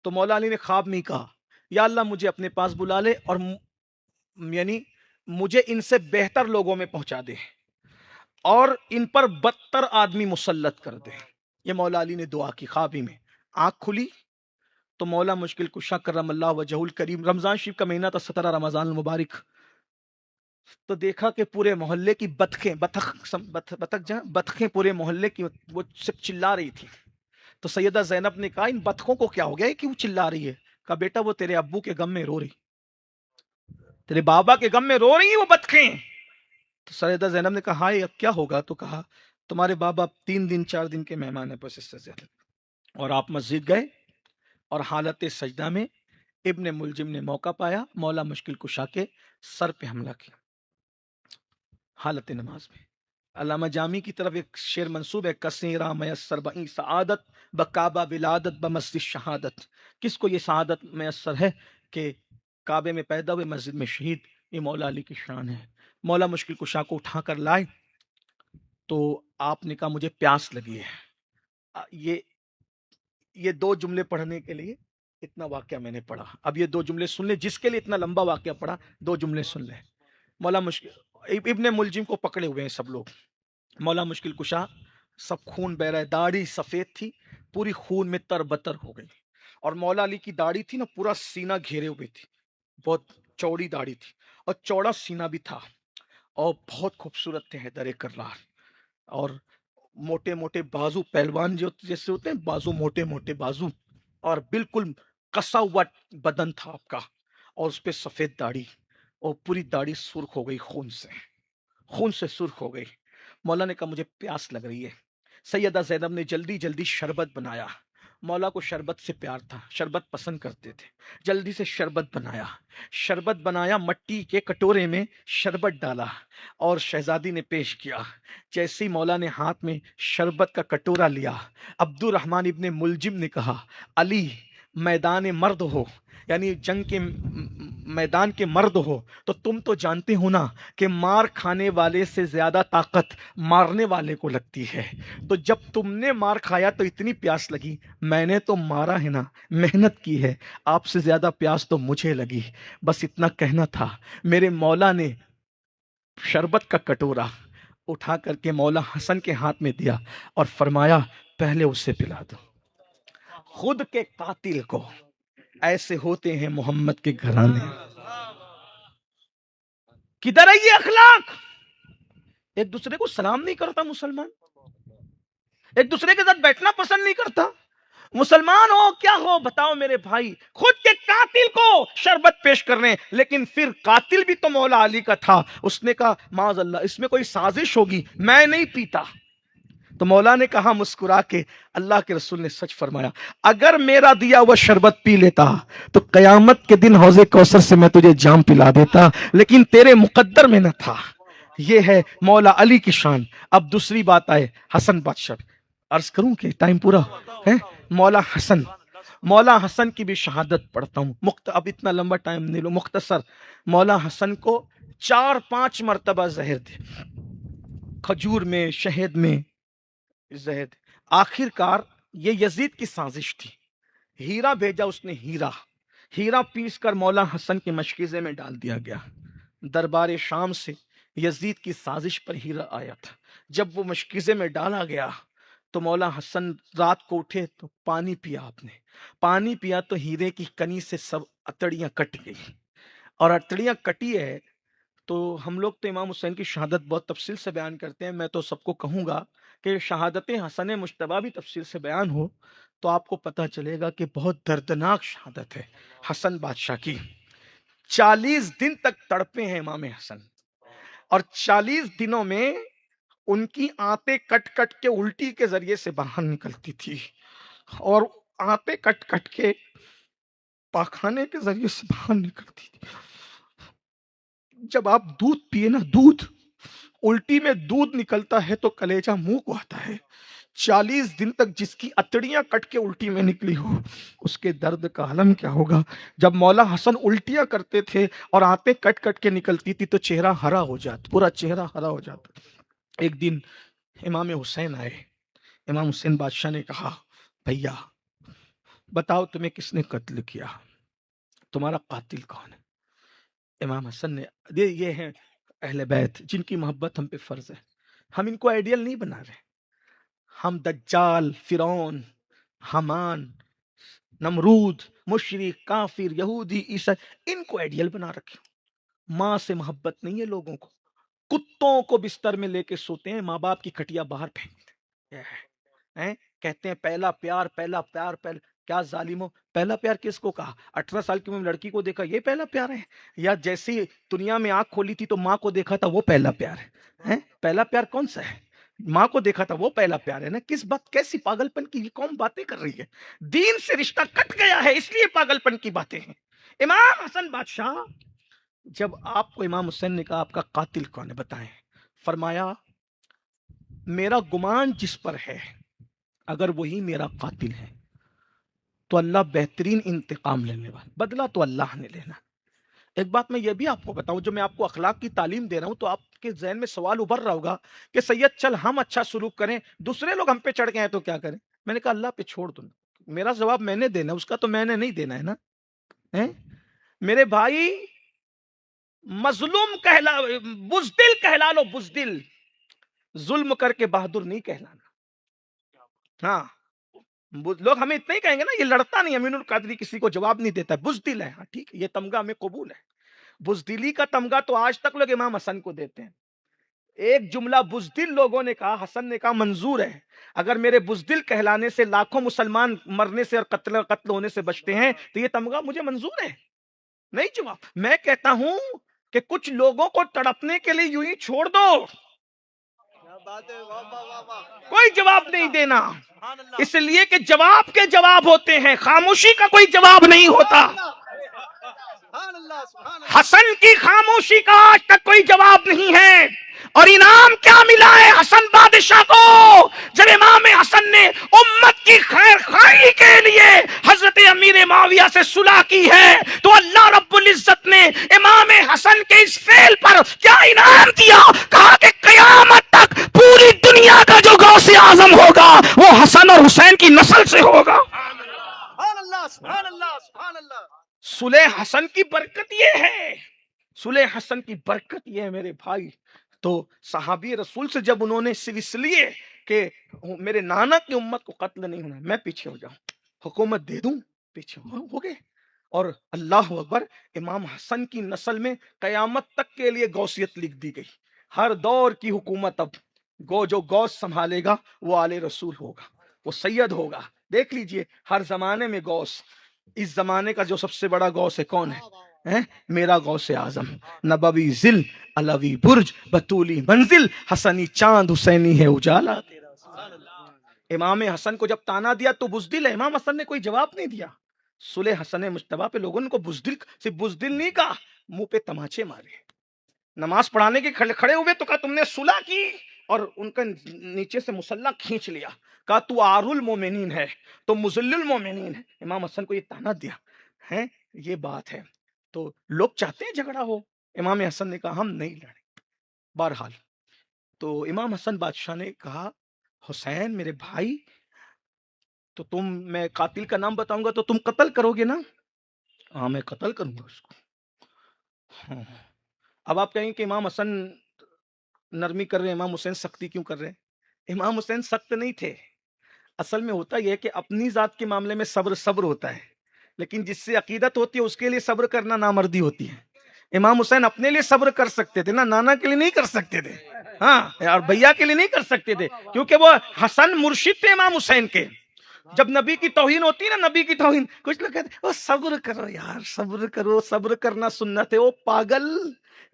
تو مولا علی نے خواب میں کہا یا اللہ مجھے اپنے پاس بلا لے, اور یعنی مجھے ان سے بہتر لوگوں میں پہنچا دے, اور ان پر بدتر آدمی مسلط کر دے. یہ مولا علی نے دعا کی خوابی میں. آنکھ کھلی تو مولا مشکل کشا کرم اللہ وجہ الکریم, رمضان شریف کا مہینہ تھا 17 رمضان المبارک, تو دیکھا کہ پورے محلے کی بطخیں پورے محلے کی وہ سب چلا رہی تھی. تو سیدہ زینب نے کہا ان بطخوں کو کیا ہو گیا کہ وہ چلا رہی ہے؟ کہا بیٹا وہ تیرے ابو کے غم میں رو رہی, تیرے بابا کے غم میں رو رہی ہیں وہ بطخیں. تو سیدہ زینب نے کہا ہائے اب کیا ہوگا؟ تو کہا تمہارے بابا 3 دن 4 دن کے مہمان ہیں بس، اس سے زیادہ۔ اور آپ مسجد گئے اور حالت سجدہ میں ابن ملجم نے موقع پایا، مولا مشکل کشا کے سر پہ حملہ کیا حالت نماز میں۔ علامہ جامی کی طرف ایک شعر منسوب ہے، کثیرا میسر بئی سعادت بکعبہ ولادت بمسجد شہادت۔ کس کو یہ سعادت میسر ہے کہ کعبے میں پیدا ہوئے، مسجد میں شہید؟ یہ مولا علی کی شان ہے۔ مولا مشکل کشا کو اٹھا کر لائے تو آپ نے کہا مجھے پیاس لگی ہے۔ یہ 2 جملے پڑھنے کے لیے اتنا واقعہ میں نے پڑھا۔ اب یہ 2 جملے سن لیں، جس کے لیے اتنا لمبا واقعہ پڑھا 2 جملے سن لیں۔ مولا مشکل ابن ملجم کو پکڑے ہوئے ہیں سب لوگ، مولا مشکل کشا، سب خون بہ رہا ہے، داڑھی سفید تھی پوری خون میں تر بتر ہو گئی، اور مولا علی کی داڑھی تھی نا پورا سینہ گھیرے ہوئے تھی، بہت چوڑی داڑھی تھی اور چوڑا سینہ بھی تھا، اور بہت خوبصورت تھے حیدر کرار، اور موٹے موٹے بازو، پہلوان جو جیسے ہوتے ہیں بازو، موٹے موٹے بازو، اور بالکل کسا ہوا بدن تھا آپ کا، اور اس پہ سفید داڑھی، اور پوری داڑھی سرخ ہو گئی خون سے سرخ ہو گئی۔ مولا نے کہا مجھے پیاس لگ رہی ہے۔ سیدہ زینب نے جلدی جلدی شربت بنایا، مولا کو شربت سے پیار تھا، شربت پسند کرتے تھے، جلدی سے شربت بنایا مٹی کے کٹورے میں شربت ڈالا اور شہزادی نے پیش کیا۔ جیسے ہی مولا نے ہاتھ میں شربت کا کٹورا لیا، عبد الرحمن ابن ملجم نے کہا علی میدان مرد ہو، یعنی جنگ کے میدان کے مرد ہو، تو تم تو جانتے ہو نا کہ مار کھانے والے سے زیادہ طاقت مارنے والے کو لگتی ہے، تو جب تم نے مار کھایا تو اتنی پیاس لگی، میں نے تو مارا ہے نا، محنت کی ہے، آپ سے زیادہ پیاس تو مجھے لگی، بس اتنا کہنا تھا۔ میرے مولا نے شربت کا کٹورا اٹھا کر کے مولا حسن کے ہاتھ میں دیا اور فرمایا پہلے اسے پلا دو۔ خود کے قاتل کو ایسے ہوتے ہیں محمد کے گھرانے۔ کدھر ہے یہ اخلاق؟ ایک دوسرے کو سلام نہیں کرتا مسلمان، ایک دوسرے کے ساتھ بیٹھنا پسند نہیں کرتا۔ مسلمان ہو کیا ہو بتاؤ میرے بھائی، خود کے قاتل کو شربت پیش کر رہے ہیں، لیکن پھر قاتل بھی تو مولا علی کا تھا، اس نے کہا معاذ اللہ اس میں کوئی سازش ہوگی، میں نہیں پیتا۔ تو مولا نے کہا مسکرا کے، اللہ کے رسول نے سچ فرمایا، اگر میرا دیا ہوا شربت پی لیتا تو قیامت کے دن حوض کوثر سے میں تجھے جام پلا دیتا، لیکن تیرے مقدر میں نہ تھا۔ یہ ہے مولا علی کی شان۔ اب دوسری بات آئے حسن بادشاہ، عرض کروں کہ ٹائم پورا ہے؟ مولا حسن کی بھی شہادت پڑھتا ہوں، اب اتنا لمبا ٹائم نہیں لو، مختصر۔ مولا حسن کو 4-5 مرتبہ زہر دے، کھجور میں، شہد میں زہر دے۔ آخر کار یہ یزید کی سازش تھی، ہیرا بھیجا اس نے، ہیرا پیس کر مولا حسن کے مشکیزے میں ڈال دیا گیا۔ دربار شام سے یزید کی سازش پر ہیرا آیا تھا، جب وہ مشکیزے میں ڈالا گیا تو مولا حسن رات کو اٹھے تو پانی پیا، آپ نے پانی پیا تو ہیرے کی کنی سے سب اتڑیاں کٹ گئی، اور اتڑیاں کٹی ہے تو ہم لوگ تو امام حسین کی شہادت بہت تفصیل سے بیان کرتے ہیں، میں تو سب کو کہوں گا کہ شہادت حسن مجتبیٰ بھی تفصیل سے بیان ہو تو آپ کو پتہ چلے گا کہ بہت دردناک شہادت ہے حسن بادشاہ کی۔ 40 دن تک تڑپے ہیں امام حسن، اور 40 دنوں میں ان کی آنتیں کٹ کٹ کے الٹی کے ذریعے سے باہر نکلتی تھی، اور آنتیں کٹ کٹ کے پاخانے کے ذریعے سے باہر نکلتی تھی۔ جب آپ دودھ پیے نا، دودھ الٹی میں دودھ نکلتا ہے تو کلیجہ منہ کو آتا ہے، 40 دن تک جس کی اتڑیاں کٹ کے الٹی میں نکلی ہو اس کے درد کا عالم کیا ہوگا۔ جب مولا حسن الٹیاں کرتے تھے اور آنتیں کٹ کٹ کے نکلتی تھی تو چہرہ ہرا ہو جاتا، پورا چہرہ ہرا ہو جاتا۔ ایک دن امام حسین آئے، امام حسین بادشاہ نے کہا بھیا بتاؤ تمہیں کس نے قتل کیا، تمہارا قاتل کون ہے؟ امام حسن نے، یہ ہیں اہل بیت جن کی محبت ہم پہ فرض ہے، ہم ان کو آئیڈیل نہیں بنا رہے، ہم دجال، فرعون، حمان، نمرود، مشرک، کافر، یہودی، عیسائی، ان کو آئیڈیل بنا رکھے۔ ماں سے محبت نہیں ہے لوگوں کو، کتوں کو بستر میں لے کے سوتے ہیں، ماں باپ کی کھٹیا باہر پھینکتے ہیں، کہتے ہیں پہلا پیار، پہلا پیار، کیا ظالمو، پہلا پیار کس کو کہا؟ 18 سال کی عمر میں لڑکی کو دیکھا یہ پہلا پیار ہے؟ یا جیسی دنیا میں آنکھ کھولی تھی تو ماں کو دیکھا تھا وہ پہلا پیار ہے؟ پہلا پیار کون سا ہے؟ ماں کو دیکھا تھا وہ پہلا پیار ہے نا؟ کس بات، کیسی پاگل پن کی قوم باتیں کر رہی ہے؟ دین سے رشتہ کٹ گیا ہے، اس لیے پاگل پن کی باتیں ہیں۔ امام حسن بادشاہ، جب آپ کو امام حسین نے کہا آپ کا قاتل کون ہے بتائیں، فرمایا میرا گمان جس پر ہے اگر وہی میرا قاتل ہے تو اللہ بہترین انتقام لینے والا، بدلہ تو اللہ نے لینا۔ ایک بات میں یہ بھی آپ کو بتاؤں، جو میں آپ کو اخلاق کی تعلیم دے رہا ہوں تو آپ کے ذہن میں سوال ابھر رہا ہوگا کہ سید چل ہم اچھا سلوک کریں، دوسرے لوگ ہم پہ چڑھ گئے ہیں تو کیا کریں؟ میں نے کہا اللہ پہ چھوڑ دو، میرا جواب میں نے دینا، اس کا تو میں نے نہیں دینا ہے نا۔ میرے بھائی مظلوم کہلا، بزدل کہلا لو، بزدل، ظلم کر کے بہادر نہیں کہلانا۔ ہاں لوگ ہمیں اتنا ہی کہیں گے نا یہ لڑتا نہیں، امین القادری کسی کو جواب نہیں دیتا ہے، بزدل ہے۔ ہاں ٹھیک ہے، یہ تمغہ ہمیں قبول ہے، بزدلی کا تمغہ تو آج تک لوگ امام حسن کو دیتے ہیں۔ ایک جملہ بزدل لوگوں نے کہا، حسن نے کہا منظور ہے، اگر میرے بزدل کہلانے سے لاکھوں مسلمان مرنے سے اور قتل ہونے سے بچتے ہیں تو یہ تمغہ مجھے منظور ہے۔ نہیں جواب، میں کہتا ہوں کہ کچھ لوگوں کو تڑپنے کے لیے یوں ہی چھوڑ دو، کوئی جواب نہیں دینا، اس لیے کہ جواب کے جواب ہوتے ہیں، خاموشی کا کوئی جواب نہیں ہوتا۔ حسن کی خاموشی کا آج تک کوئی جواب نہیں ہے۔ اور انعام کیا ملا ہے حسن بادشاہ کو؟ جب امام حسن نے امت کی خیر خواہی کے لیے حضرت امیر معاویہ سے صلح کی ہے تو اللہ رب العزت نے امام حسن کے اس فعل پر کیا انعام دیا؟ کہا کہ قیامت تک پوری دنیا کا جو غوث اعظم ہوگا وہ حسن اور حسین کی نسل سے ہوگا۔ سبحان اللہ سبحان اللہ۔ صلح حسن کی برکت یہ ہے، صلح حسن کی برکت یہ ہے میرے بھائی۔ تو صحابی رسول سے جب انہوں نے صرف اس لیے کہ میرے نانا کی امت کو قتل نہیں ہونا، میں پیچھے ہو جاؤں، حکومت دے دوں، پیچھے ہو گئے۔ اور اللہ اکبر، امام حسن کی نسل میں قیامت تک کے لیے غوثیت لکھ دی گئی۔ ہر دور کی حکومت اب جو غوث سنبھالے گا وہ آل رسول ہوگا، وہ سید ہوگا۔ دیکھ لیجئے ہر زمانے میں غوث، اس زمانے کا جو سب سے بڑا غوث ہے کون ہے؟ میرا غوث اعظم، نبوی ذل، علوی برج، بطولی منزل، حسنی چاند، حسینی ہے اجالا۔ امام حسن کو جب تانا دیا تو بزدل ہے، امام حسن نے کوئی جواب نہیں دیا۔ صلح حسن مجتبیٰ پہ لوگوں نے کو بزدل، صرف بزدل نہیں کہا، منہ پہ تماچے مارے۔ نماز پڑھانے کے کھڑے ہوئے تو کہا تم نے صلح کی، اور ان کا نیچے سے مسلح کھینچ لیا، کہا تو عار المومنین ہے، تو مذل المومنین ہے۔ امام حسن کو یہ تانا دیا ہے، یہ بات ہے۔ تو لوگ چاہتے ہیں جھگڑا ہو، امام حسن نے کہا ہم نہیں لڑیں۔ بہرحال تو امام حسن بادشاہ نے کہا حسین میرے بھائی، تو میں قاتل کا نام بتاؤں گا تو تم قتل کرو گے نا؟ ہاں میں قتل کروں گا اس کو۔ ہاں۔ اب آپ کہیں کہ امام حسن نرمی کر رہے ہیں، امام حسین سختی کیوں کر رہے ہیں؟ امام حسین سخت نہیں تھے، اصل میں ہوتا یہ ہے کہ اپنی ذات کے معاملے میں صبر ہوتا ہے، لیکن جس سے عقیدت ہوتی ہے اس کے لیے صبر کرنا نامردی ہوتی ہے۔ امام حسین اپنے لیے صبر کر سکتے تھے نا، نانا کے لیے نہیں کر سکتے تھے، ہاں، اور بھیا کے لیے نہیں کر سکتے تھے، کیونکہ وہ حسن مرشد تھے امام حسین کے۔ جب نبی کی توہین ہوتی ہے نا، نبی کی توہین، کچھ لوگ کہتے ہیں وہ صبر کرو یار، صبر کرو، صبر کرنا سنت ہے۔ وہ پاگل،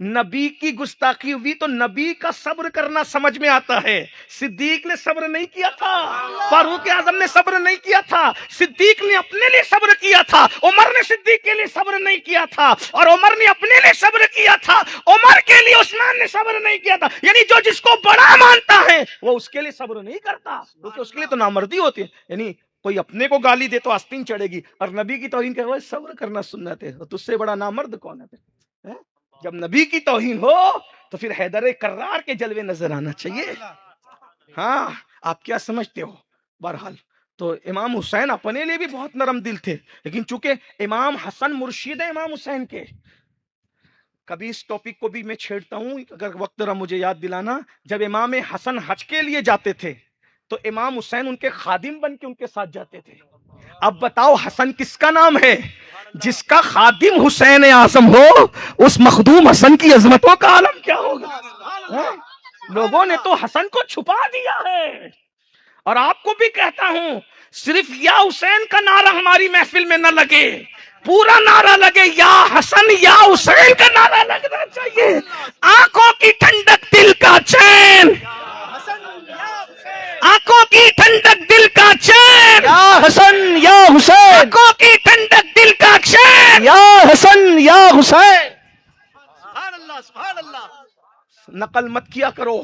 نبی کی گستاخی ہوئی تو نبی کا صبر کرنا سمجھ میں آتا ہے۔ صدیق نے صبر نہیں کیا تھا، فاروق اعظم نے صبر نہیں کیا تھا، صدیق نے اپنے لیے صبر کیا تھا، عمر نے صدیق کے لیے صبر نہیں کیا تھا، اور عمر نے اپنے لیے صبر کیا تھا، عمر کے لیے عثمان نے صبر نہیں کیا تھا۔ یعنی جو جس کو بڑا مانتا ہے وہ اس کے لیے صبر نہیں کرتا، کیونکہ اس کے لیے تو نامردی ہوتی ہے۔ یعنی کوئی اپنے کو گالی دے تو آستین چڑھے گی، اور نبی کی توہین کہ صبر کرنا سنت ہے، تو اس سے بڑا نامرد کون ہے؟ جب نبی کی توہین ہو تو پھر حیدر کرار کے جلوے نظر آنا چاہیے۔ ہاں آپ کیا سمجھتے ہو؟ بہرحال تو امام حسین اپنے لیے بھی بہت نرم دل تھے، لیکن چونکہ امام حسن مرشد ہے امام حسین کے۔ کبھی اس ٹاپک کو بھی میں چھیڑتا ہوں، اگر وقت رہا مجھے یاد دلانا۔ جب امام حسن حج کے لیے جاتے تھے تو امام حسین ان کے خادم بن کے ان کے ساتھ جاتے تھے۔ اب بتاؤ حسن کس کا نام ہے؟ جس کا خادم حسین اعظم ہو، اس مخدوم حسن کی عظمتوں کا عالم کیا ہوگا؟ لوگوں نے تو حسن کو چھپا دیا ہے، اور آپ کو بھی کہتا ہوں صرف یا حسین کا نعرہ ہماری محفل میں نہ لگے، پورا نعرہ لگے، یا حسن یا حسین کا نعرہ لگنا چاہیے۔ آنکھوں کی ٹھنڈک دل کا چین، حسن یا حسین، آنکھوں کی ٹھنڈک دل کا چین، یا حسن یا حسین، آنکھوں کی ٹھنڈک دل کا چین۔ یا حسن یا حسین۔ سبحان اللہ سبحان اللہ۔ نقل مت کیا کرو،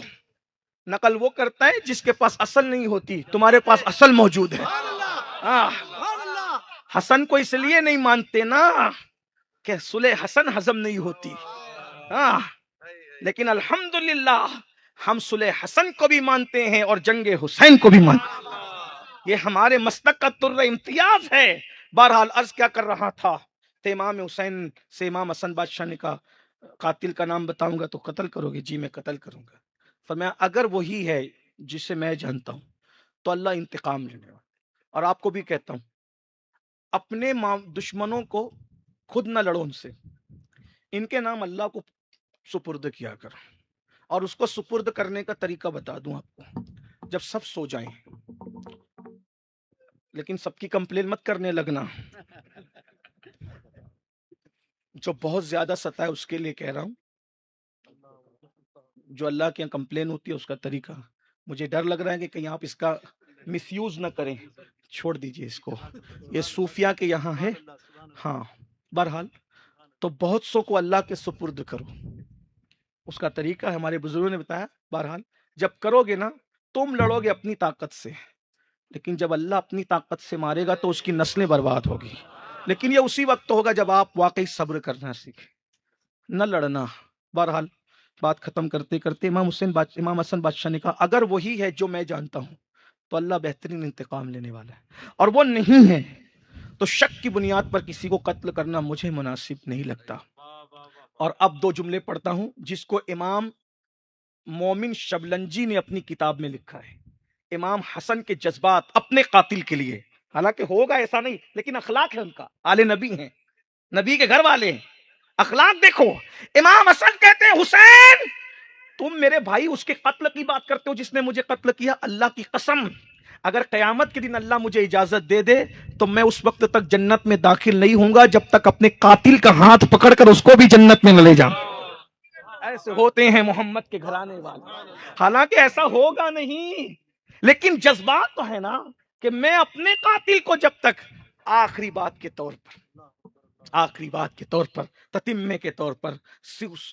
نقل وہ کرتا ہے جس کے پاس اصل نہیں ہوتی، تمہارے پاس اصل موجود ہے۔ ہاں، سبحان اللہ۔ حسن کو اس لیے نہیں مانتے نا کہ صلح حسن ہضم نہیں ہوتی، ہاں، لیکن الحمدللہ ہم صلح حسن کو بھی مانتے ہیں اور جنگ حسین کو بھی مانتے ہیں۔ یہ ہمارے مسلک کا در امتیاز ہے۔ بہرحال عرض کیا کر رہا تھا، تو امام حسین سے امام حسن بادشاہ نے کہا قاتل کا نام بتاؤں گا تو قتل کرو گے؟ جی میں قتل کروں گا۔ فرمایا اگر وہی ہے جسے میں جانتا ہوں تو اللہ انتقام لینے والا۔ اور آپ کو بھی کہتا ہوں اپنے دشمنوں کو خود نہ لڑو، ان سے ان کے نام اللہ کو سپرد کیا کرو، اور اس کو سپرد کرنے کا طریقہ بتا دوں آپ کو۔ جب سب سو جائیں، لیکن سب کی کمپلین مت کرنے لگنا، جو بہت زیادہ ستا ہے اس کے لیے کہہ رہا ہوں، جو اللہ کے یہاں کمپلین ہوتی ہے اس کا طریقہ مجھے ڈر لگ رہا ہے کہ کہیں آپ اس کا مس یوز نہ کریں، چھوڑ دیجئے اس کو، یہ صوفیہ کے یہاں ہے۔ ہاں، بہرحال تو بہت سو کو اللہ کے سپرد کرو، اس کا طریقہ ہے، ہمارے بزرگوں نے بتایا۔ بہرحال جب کرو گے نا، تم لڑو گے اپنی طاقت سے، لیکن جب اللہ اپنی طاقت سے مارے گا تو اس کی نسلیں برباد ہوگی، لیکن یہ اسی وقت ہوگا جب آپ واقعی صبر کرنا سیکھیں، نہ لڑنا۔ بہرحال بات ختم کرتے کرتے امام حسن بادشاہ نے کہا اگر وہی ہے جو میں جانتا ہوں تو اللہ بہترین انتقام لینے والا ہے، اور وہ نہیں ہے تو شک کی بنیاد پر کسی کو قتل کرنا مجھے مناسب نہیں لگتا۔ اور اب دو جملے پڑھتا ہوں جس کو امام مومن شبلنجی نے اپنی کتاب میں لکھا ہے، امام حسن کے جذبات اپنے قاتل کے لیے، حالانکہ ہوگا ایسا نہیں، لیکن اخلاق ہے ان کا، آل نبی ہیں، نبی کے گھر والے ہیں، اخلاق دیکھو۔ امام حسن کہتے ہیں حسین تم میرے بھائی اس کے قتل کی بات کرتے ہو جس نے مجھے قتل کیا، اللہ کی قسم اگر قیامت کے دن اللہ مجھے اجازت دے دے تو میں اس وقت تک جنت میں داخل نہیں ہوں گا جب تک اپنے قاتل کا ہاتھ پکڑ کر اس کو بھی جنت میں نہ لے جاؤں۔ ایسے ہوتے ہیں محمد کے گھرانے والے، حالانکہ ایسا ہوگا نہیں، لیکن جذبات تو ہے نا کہ میں اپنے قاتل کو جب تک آخری بات کے طور پر تتمے کے طور پر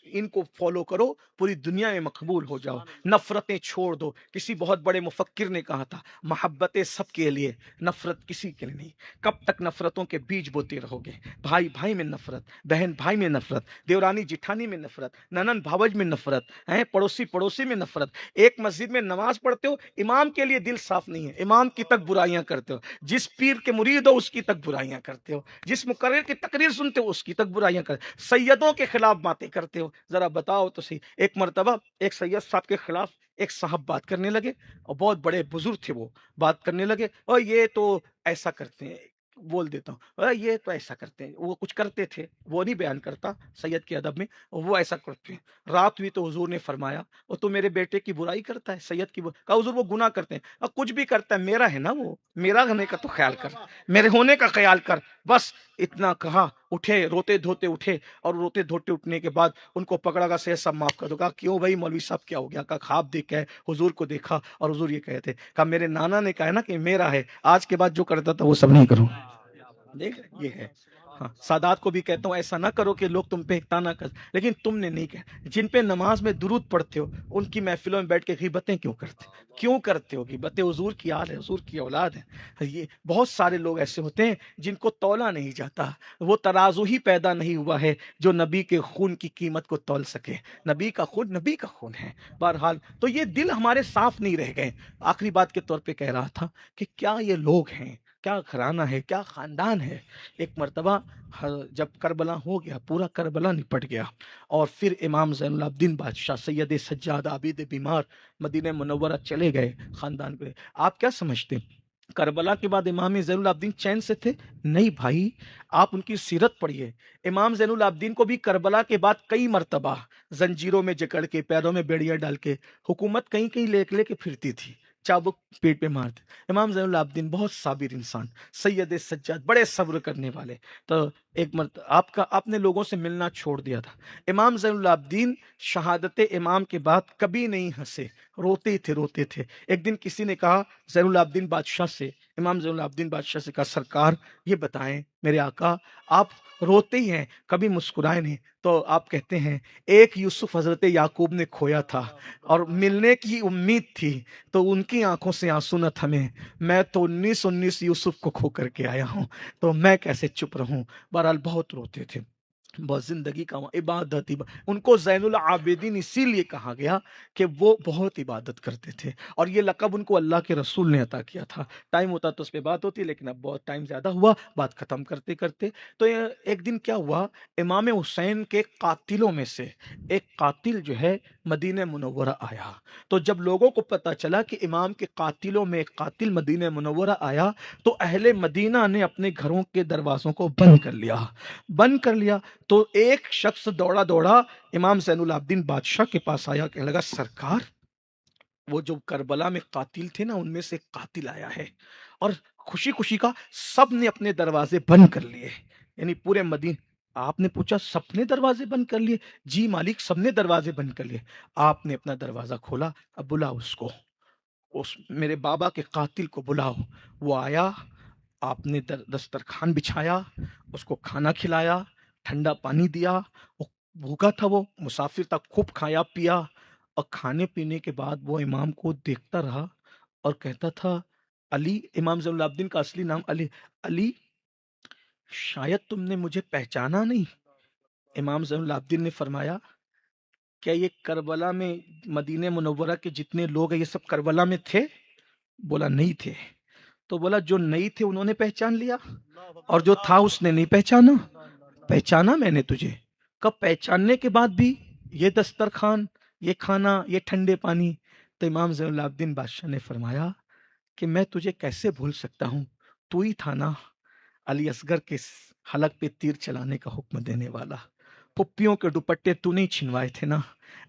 ان کو فالو کرو، پوری دنیا میں مقبول ہو جاؤ، نفرتیں چھوڑ دو۔ کسی بہت بڑے مفکر نے کہا تھا محبتیں سب کے لیے، نفرت کسی کے لیے نہیں۔ کب تک نفرتوں کے بیج بوتے رہو گے؟ بھائی بھائی میں نفرت، بہن بھائی میں نفرت، دیورانی جٹھانی میں نفرت، ننن بھاوج میں نفرت، پڑوسی پڑوسی میں نفرت۔ ایک مسجد میں نماز پڑھتے ہو، امام کے لیے دل صاف نہیں ہے، امام کی تک برائیاں کرتے ہو، جس پیر کے مرید ہو اس کی تک برائیاں کرتے ہو، جس مقرر کی تقریر سنتے ہو اس کی تک برائیاں کرتے ہو، سیدوں کے خلاف باتیں کرتے ہو۔ ذرا بتاؤ تو صحیح، ایک مرتبہ ایک سید صاحب کے خلاف ایک صاحب بات کرنے لگے، اور بہت بڑے بزرگ تھے، وہ بات کرنے لگے اور یہ تو ایسا کرتے ہیں، بول دیتا ہوں یہ تو ایسا کرتے ہیں، وہ کچھ کرتے تھے، وہ نہیں بیان کرتا سید کے ادب میں، وہ ایسا کرتے ہیں۔ رات ہوئی تو حضور نے فرمایا اور تو میرے بیٹے کی برائی کرتا ہے، سید کی کہا حضور وہ گناہ کرتے ہیں، اور کچھ بھی کرتا ہے میرا ہے نا، وہ میرا ہونے کا تو خیال کر، میرے ہونے کا خیال کر، بس اتنا کہا۔ اٹھے، روتے دھوتے اٹھے، اور روتے دھوتے اٹھنے کے بعد ان کو پکڑا گا، سید صاحب معاف کر دو۔ کہا کیوں بھائی مولوی صاحب کیا ہو گیا؟ کہا خواب دیکھ کے حضور کو دیکھا اور حضور یہ کہتے، کہا میرے نانا نے کہا نا کہ میرا ہے، آج کے بعد جو کرتا تھا وہ سب نہیں کروں۔ دیکھ یہ ہے، ہاں سادات کو بھی کہتا ہوں ایسا نہ کرو کہ لوگ تم پہ تانا کر، لیکن تم نے نہیں کہا۔ جن پہ نماز میں درود پڑھتے ہو ان کی محفلوں میں بیٹھ کے غیبتیں کیوں کرتے ہو؟ غیبتیں حضور کی آل ہے، حضور کی اولاد ہے۔ یہ بہت سارے لوگ ایسے ہوتے ہیں جن کو تولا نہیں جاتا، وہ ترازو ہی پیدا نہیں ہوا ہے جو نبی کے خون کی قیمت کو تول سکے۔ نبی کا خون ہے۔ بہرحال تو یہ دل ہمارے صاف نہیں رہ گئے۔ آخری بات کے طور پہ کہہ رہا تھا کہ کیا یہ لوگ ہیں، کیا گھرانہ ہے، کیا خاندان ہے۔ ایک مرتبہ جب کربلا ہو گیا، پورا کربلا نپٹ گیا، اور پھر امام زین العابدین بادشاہ سید سجاد عابد بیمار مدینہ منورہ چلے گئے خاندان کے۔ آپ کیا سمجھتے ہیں کربلا کے بعد امام زین العابدین چین سے تھے؟ نہیں بھائی، آپ ان کی سیرت پڑھیے۔ امام زین العابدین کو بھی کربلا کے بعد کئی مرتبہ زنجیروں میں جکڑ کے، پیروں میں بیڑیاں ڈال کے حکومت کہیں کہیں لے کے پھرتی تھی، چابک پیٹ پہ مارتے. امام زین العابدین بہت صابر انسان، سید سجاد، بڑے صبر کرنے والے. تو ایک مرتبہ آپ نے لوگوں سے ملنا چھوڑ دیا تھا. امام زین العابدین شہادت امام کے بعد کبھی نہیں ہنسے، روتے تھے. ایک دن کسی نے کہا زین العابدین بادشاہ سے، امام زین العابدین بادشاہ سے کہا سرکار یہ بتائیں میرے آقا آپ روتے ہی ہیں کبھی مسکرائے نہیں. تو آپ کہتے ہیں ایک یوسف حضرت یعقوب نے کھویا تھا اور ملنے کی امید تھی تو ان کی آنکھوں سے آنسو نہ تھمے. میں تو 19 یوسف کو کھو کر کے آیا ہوں تو میں کیسے چپ رہوں. بہرحال بہت روتے تھے، بہت زندگی کا عبادت. ان کو زین العابدین اسی لیے کہا گیا کہ وہ بہت عبادت کرتے تھے، اور یہ لقب ان کو اللہ کے رسول نے عطا کیا تھا. ٹائم ہوتا تو اس پہ بات ہوتی، لیکن اب بہت ٹائم زیادہ ہوا، بات ختم کرتے کرتے. تو ایک دن کیا ہوا، امام حسین کے قاتلوں میں سے ایک قاتل جو ہے مدینہ منورہ آیا. تو جب لوگوں کو پتا چلا کہ امام کے قاتلوں میں ایک قاتل مدینہ منورہ آیا تو اہل مدینہ نے اپنے گھروں کے دروازوں کو بند کر لیا. تو ایک شخص دوڑا امام زین العابدین بادشاہ کے پاس آیا، کہنے لگا سرکار وہ جو کربلا میں قاتل تھے نا ان میں سے ایک قاتل آیا ہے. اور خوشی کا سب نے اپنے دروازے بند کر لیے، یعنی پورے مدینہ. آپ نے پوچھا سب نے دروازے بند کر لیے؟ جی مالک سب نے دروازے بند کر لیے. آپ نے اپنا دروازہ کھولا، اب بلاؤ اس میرے بابا کے قاتل کو بلاؤ. وہ آیا، آپ نے دسترخوان بچھایا، اس کو کھانا کھلایا، ٹھنڈا پانی دیا. وہ بھوکا تھا، وہ مسافر تھا، خوب کھایا پیا. اور کھانے پینے کے بعد وہ امام کو دیکھتا رہا اور کہتا تھا علی، امام زین العابدین کا اصلی نام علی شاید تم نے مجھے پہچانا نہیں. امام زین العابدین نے فرمایا کیا یہ کربلا میں مدینہ منورہ کے جتنے لوگ ہیں یہ سب کربلا میں تھے؟ بولا نہیں تھے. تو بولا جو نہیں تھے انہوں نے پہچان لیا اور جو تھا اس نے نہیں پہچانا. پہچانا میں نے تجھے. کب پہچاننے کے بعد بھی یہ دسترخوان، یہ کھانا، یہ ٹھنڈے پانی. تو امام زین العابدین بادشاہ نے فرمایا کہ میں تجھے کیسے بھول سکتا ہوں، تو ہی تھا نا علی اصغر کے حلق پہ تیر چلانے کا حکم دینے والا. پھپھیوں کے دوپٹے تو نہیں چھنوائے تھے نا،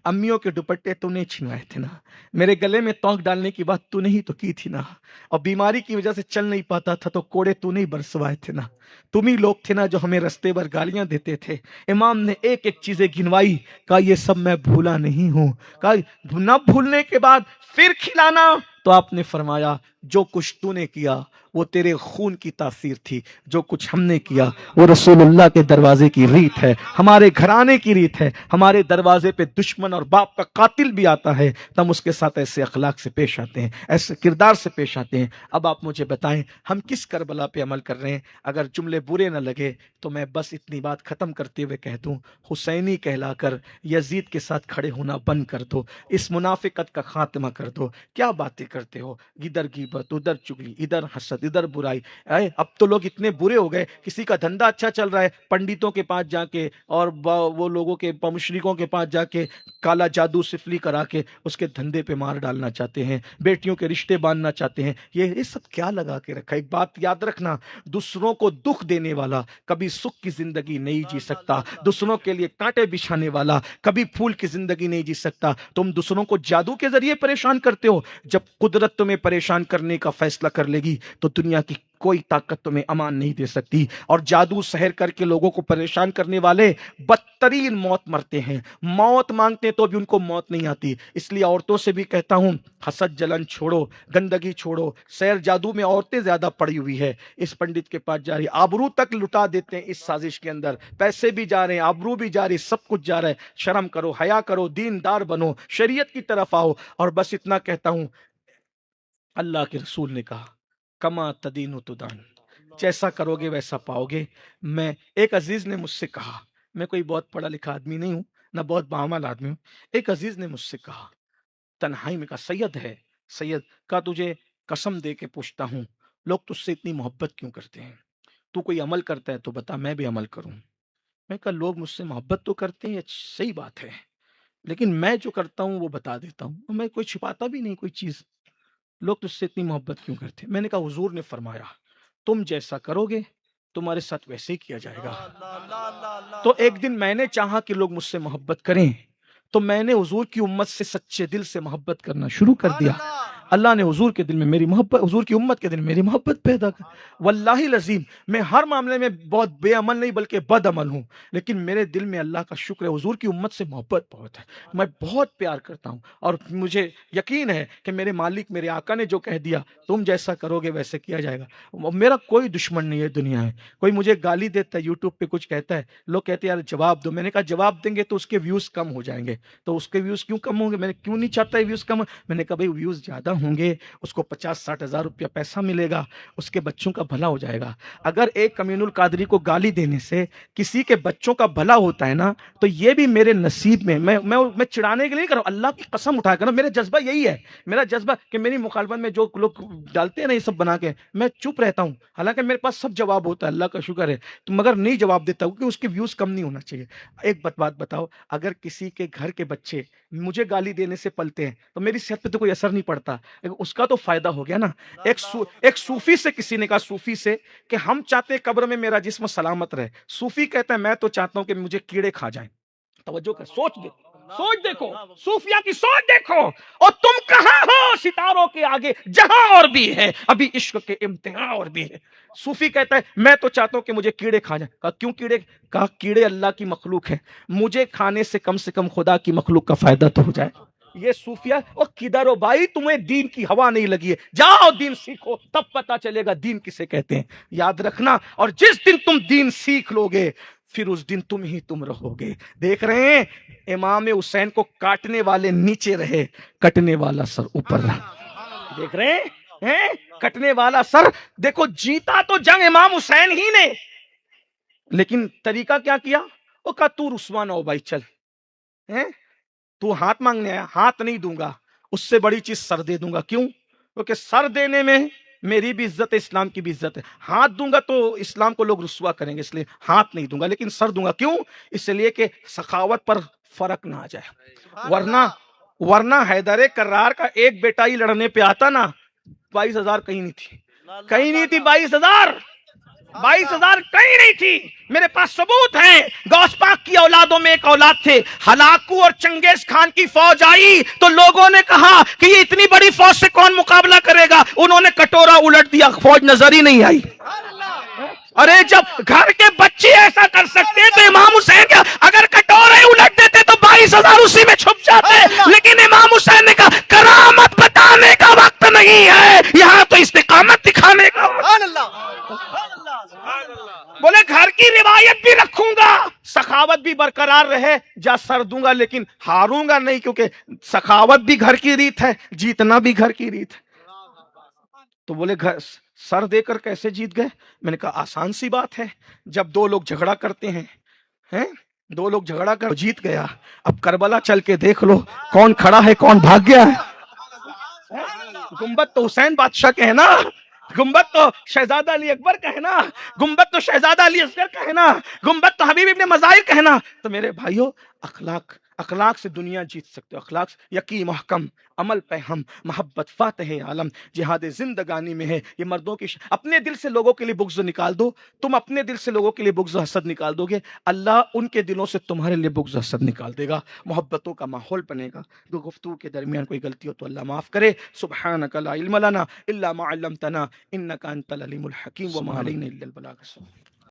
امیوں کے دوپٹے تو نہیں چھنوائے تھے نا، میرے گلے میں تونک ڈالنے کی بات تو نہیں تو کی تھی نا، اور بیماری کی وجہ سے چل نہیں پاتا تھا تو کوڑے تو نہیں برسوائے تھے نا. تم ہی لوگ تھے نا جو ہمیں رستے پر گالیاں دیتے تھے. امام نے ایک ایک چیزیں گنوائی، کہا یہ سب میں بھولا نہیں ہوں. کہا نہ بھولنے کے بعد پھر کھلانا. تو آپ نے فرمایا جو کچھ تو نے کیا وہ تیرے خون کی تاثیر تھی، جو کچھ ہم نے کیا وہ رسول اللہ کے دروازے کی ریت ہے، ہمارے گھرانے کی ریت ہے. ہمارے دروازے پہ دشمن اور باپ کا قاتل بھی آتا ہے تو ہم اس کے ساتھ ایسے اخلاق سے پیش آتے ہیں، ایسے کردار سے پیش آتے ہیں. اب آپ مجھے بتائیں ہم کس کربلا پہ عمل کر رہے ہیں؟ اگر جملے برے نہ لگے تو میں بس اتنی بات ختم کرتے ہوئے کہہ دوں، حسینی کہلا کر یزید کے ساتھ کھڑے ہونا بند کر دو، اس منافقت کا خاتمہ کر دو. کیا باتیں کرتے ہو، ادھر غیبت، ادھر چگلی، ادھر حسد، ادھر برائی. اب تو لوگ اتنے برے ہو گئے، کسی کا دھندا اچھا چل رہا ہے پنڈتوں کے پاس جا کے اور وہ لوگوں کے مشرکوں کے پاس جا کے کالا جادو سفلی کرا کے اس کے دھندے پہ مار ڈالنا چاہتے ہیں، بیٹیوں کے رشتے باندھنا چاہتے ہیں. یہ سب کیا لگا کے رکھا؟ ایک بات یاد رکھنا، دوسروں کو دکھ دینے والا کبھی سکھ کی زندگی نہیں جی سکتا، دوسروں کے لیے کانٹے بچھانے والا کبھی پھول کی زندگی نہیں جی سکتا. تم دوسروں کو جادو کے ذریعے پریشان کرتے ہو، جب قدرت تمہیں پریشان کرنے کا فیصلہ کر لے گی تو دنیا کی کوئی طاقت تمہیں امان نہیں دے سکتی. اور جادو سحر کر کے لوگوں کو پریشان کرنے والے بدترین موت مرتے ہیں، موت مانگتے ہیں تو بھی ان کو موت نہیں آتی. اس لیے عورتوں سے بھی کہتا ہوں حسد جلن چھوڑو، گندگی چھوڑو. سحر جادو میں عورتیں زیادہ پڑی ہوئی ہے. اس پنڈت کے پاس جا رہی، آبرو تک لٹا دیتے ہیں اس سازش کے اندر، پیسے بھی جا رہے ہیں، آبرو بھی جا رہی، سب کچھ جا رہا ہے. شرم کرو، حیا کرو، دیندار بنو، شریعت کی طرف آؤ. اور بس اتنا کہتا ہوں، اللہ کے رسول نے کہا کما تدین تدان، جیسا کرو گے ویسا پاؤ گے. میں ایک عزیز نے مجھ سے کہا، میں کوئی بہت پڑھا لکھا آدمی نہیں ہوں، نہ بہت باعمل آدمی ہوں. ایک عزیز نے مجھ سے کہا تنہائی میں، کہا سید ہے، سید کہا تجھے قسم دے کے پوچھتا ہوں لوگ تجھ سے اتنی محبت کیوں کرتے ہیں؟ تو کوئی عمل کرتا ہے تو بتا میں بھی عمل کروں. میں کہا لوگ مجھ سے محبت تو کرتے ہیں، صحیح بات ہے، لیکن میں جو کرتا ہوں وہ بتا دیتا ہوں، میں کوئی چھپاتا بھی نہیں کوئی چیز. لوگ تجھ سے اتنی محبت کیوں کرتے؟ میں نے کہا حضور نے فرمایا تم جیسا کرو گے تمہارے ساتھ ویسے ہی کیا جائے گا. تو ایک دن میں نے چاہا کہ لوگ مجھ سے محبت کریں تو میں نے حضور کی امت سے سچے دل سے محبت کرنا شروع کر دیا. اللہ نے حضور کے دل میں میری محبت، حضور کی امت کے دل میں میری محبت پیدا کر. واللہ العظیم میں ہر معاملے میں بہت بے عمل نہیں بلکہ بد عمل ہوں، لیکن میرے دل میں اللہ کا شکر ہے، حضور کی امت سے محبت بہت ہے، میں بہت پیار کرتا ہوں، اور مجھے یقین ہے کہ میرے مالک میرے آقا نے جو کہہ دیا تم جیسا کرو گے ویسے کیا جائے گا. میرا کوئی دشمن نہیں ہے دنیا میں. کوئی مجھے گالی دیتا ہے یوٹیوب پہ کچھ کہتا ہے، لوگ کہتے ہیں یار جواب دو. میں نے کہا جواب دیں گے تو اس کے ویوز کم ہو جائیں گے. تو اس کے ویوز کیوں کم ہوں گے؟ میں نے کیوں نہیں چاہتا ہے ویوز کم ہو؟ میں نے کہا بھائی ویوز زیادہ ہوں گے، اس کو 50-60 ہزار روپیہ پیسہ ملے گا، اس کے بچوں کا بھلا ہو جائے گا. اگر ایک امین القادری کو گالی دینے سے کسی کے بچوں کا بھلا ہوتا ہے نا، تو یہ بھی میرے نصیب میں. میں چڑھانے کے لیے کر رہا ہوں، اللہ کی قسم اٹھا کر. میرا جذبہ یہی ہے، میرا جذبہ کہ میری مخالفت میں جو لوگ ڈالتے ہیں نا یہ سب بنا کے، میں چپ رہتا ہوں، حالانکہ میرے پاس سب جواب ہوتا ہے، اللہ کا شکر ہے، تو مگر نہیں جواب دیتا ہوں، کیونکہ اس کے ویوز کم نہیں ہونا چاہیے. ایک بات بتاؤ، اگر کسی کے گھر کے بچے مجھے گالی دینے سے پلتے ہیں تو میری صحت پہ تو کوئی اثر نہیں پڑتا، اس کا تو فائدہ ہو گیا نا. ایک صوفی سے کسی نے کہا، صوفی سے، کہ ہم چاہتے ہیں قبر میں میرا جسم سلامت رہے. صوفی کہتا ہے میں تو چاہتا ہوں کہ مجھے کیڑے کھا جائیں. توجہ کر، سوچ دیکھو، صوفیہ کی سوچ دیکھو. اور تم کہاں ہو ستاروں کے آگے، جہاں اور بھی ہے ابھی عشق کے امتحان اور بھی ہے. صوفی کہتا ہے میں تو چاہتا ہوں کہ مجھے کیڑے کھا جائیں. کہا کیوں کیڑے؟ کہا کیڑے اللہ کی مخلوق ہے، مجھے کھانے سے کم خدا کی مخلوق کا فائدہ تو ہو جائے. یہ صوفیہ. اور کدھر ہو بھائی، تمہیں دین کی ہوا نہیں لگی ہے، جاؤ دین سیکھو، تب پتا چلے گا دین کسے کہتے ہیں. یاد رکھنا، اور جس دن تم دین سیکھ لو گے پھر اس دن تم رہو گے. دیکھ رہے ہیں امام حسین کو کاٹنے والے نیچے رہے، کٹنے والا سر اوپر رہا. دیکھ رہے ہیں کٹنے والا سر. دیکھو جیتا تو جنگ امام حسین ہی نے، لیکن طریقہ کیا کیا؟ وہ کہا تو رسوا نہ ہو بھائی، چل تو ہاتھ مانگنے آیا، ہاتھ نہیں دوں گا، اس سے بڑی چیز سر دے دوں گا. کیوں؟ کیونکہ سر دینے میں میری بھی عزت ہے، اسلام کی بھی عزت ہے. ہاتھ دوں گا تو اسلام کو لوگ رسوا کریں گے، اس لیے ہاتھ نہیں دوں گا، لیکن سر دوں گا. کیوں؟ اس لیے کہ سخاوت پر فرق نہ آ جائے. ورنہ حیدر کرار کا ایک بیٹا ہی لڑنے پہ آتا نا، 22,000 کہیں نہیں تھی، 22,000 کہیں نہیں تھی. میرے پاس ثبوت ہیں. غوث پاک کی اولادوں میں ایک اولاد تھے، ہلاکو اور چنگیز خان کی فوج آئی تو لوگوں نے کہا کہ یہ اتنی بڑی فوج سے کون مقابلہ کرے گا. انہوں نے کٹورا الٹ دیا، فوج نظر ہی نہیں آئی. ارے جب گھر کے بچے ایسا کر سکتے تو امام حسین کیا؟ اگر کٹورے الٹ دیتے تو 22,000 اسی میں چھپ جاتے. لیکن امام حسین نے کہا کرامت بتانے کا وقت نہیں ہے، یہاں تو استقامت دکھانے کا وقت. بولے گھر کی روایت بھی رکھوں گا، سخاوت بھی برقرار رہے، جا سر دوں گا لیکن ہاروں گا نہیں، کیونکہ سخاوت بھی گھر کی ریت ہے، جیتنا بھی گھر کی ریت ہے. تو بولے سر دے کر کیسے جیت گئے؟ میں نے کہا آسان سی بات ہے. جب دو لوگ جھگڑا کرتے ہیں، دو لوگ جھگڑا کر جیت گیا. اب کربلا چل کے دیکھ لو کون کھڑا ہے کون بھاگ گیا ہے. گنبد تو حسین بادشاہ کے ہے نا، گنبد تو شہزادہ علی اکبر کا ہے نا، گنبد تو شہزادہ علی اصغر کا ہے نا، گنبد تو حبیب ابن مظاہر کا ہے نا. تو میرے بھائیو، اخلاق سے دنیا جیت سکتے ہو. اخلاق سے یقین محکم، عمل پہ ہم، محبت فاتح عالم، جہاد زندگانی میں ہے. یہ مردوں کی اپنے دل سے لوگوں کے لیے بغض نکال دو. تم اپنے دل سے لوگوں کے لیے بغض حسد نکال دو گے، اللہ ان کے دلوں سے تمہارے لیے بغض حسد نکال دے گا. محبتوں کا ماحول بنے گا. دو گفتگو کے درمیان کوئی غلطی ہو تو اللہ معاف کرے. سبحانک لا علم لنا الا ما علمتنا انک انت العلیم الحکیم وما علینا الا البلاغ.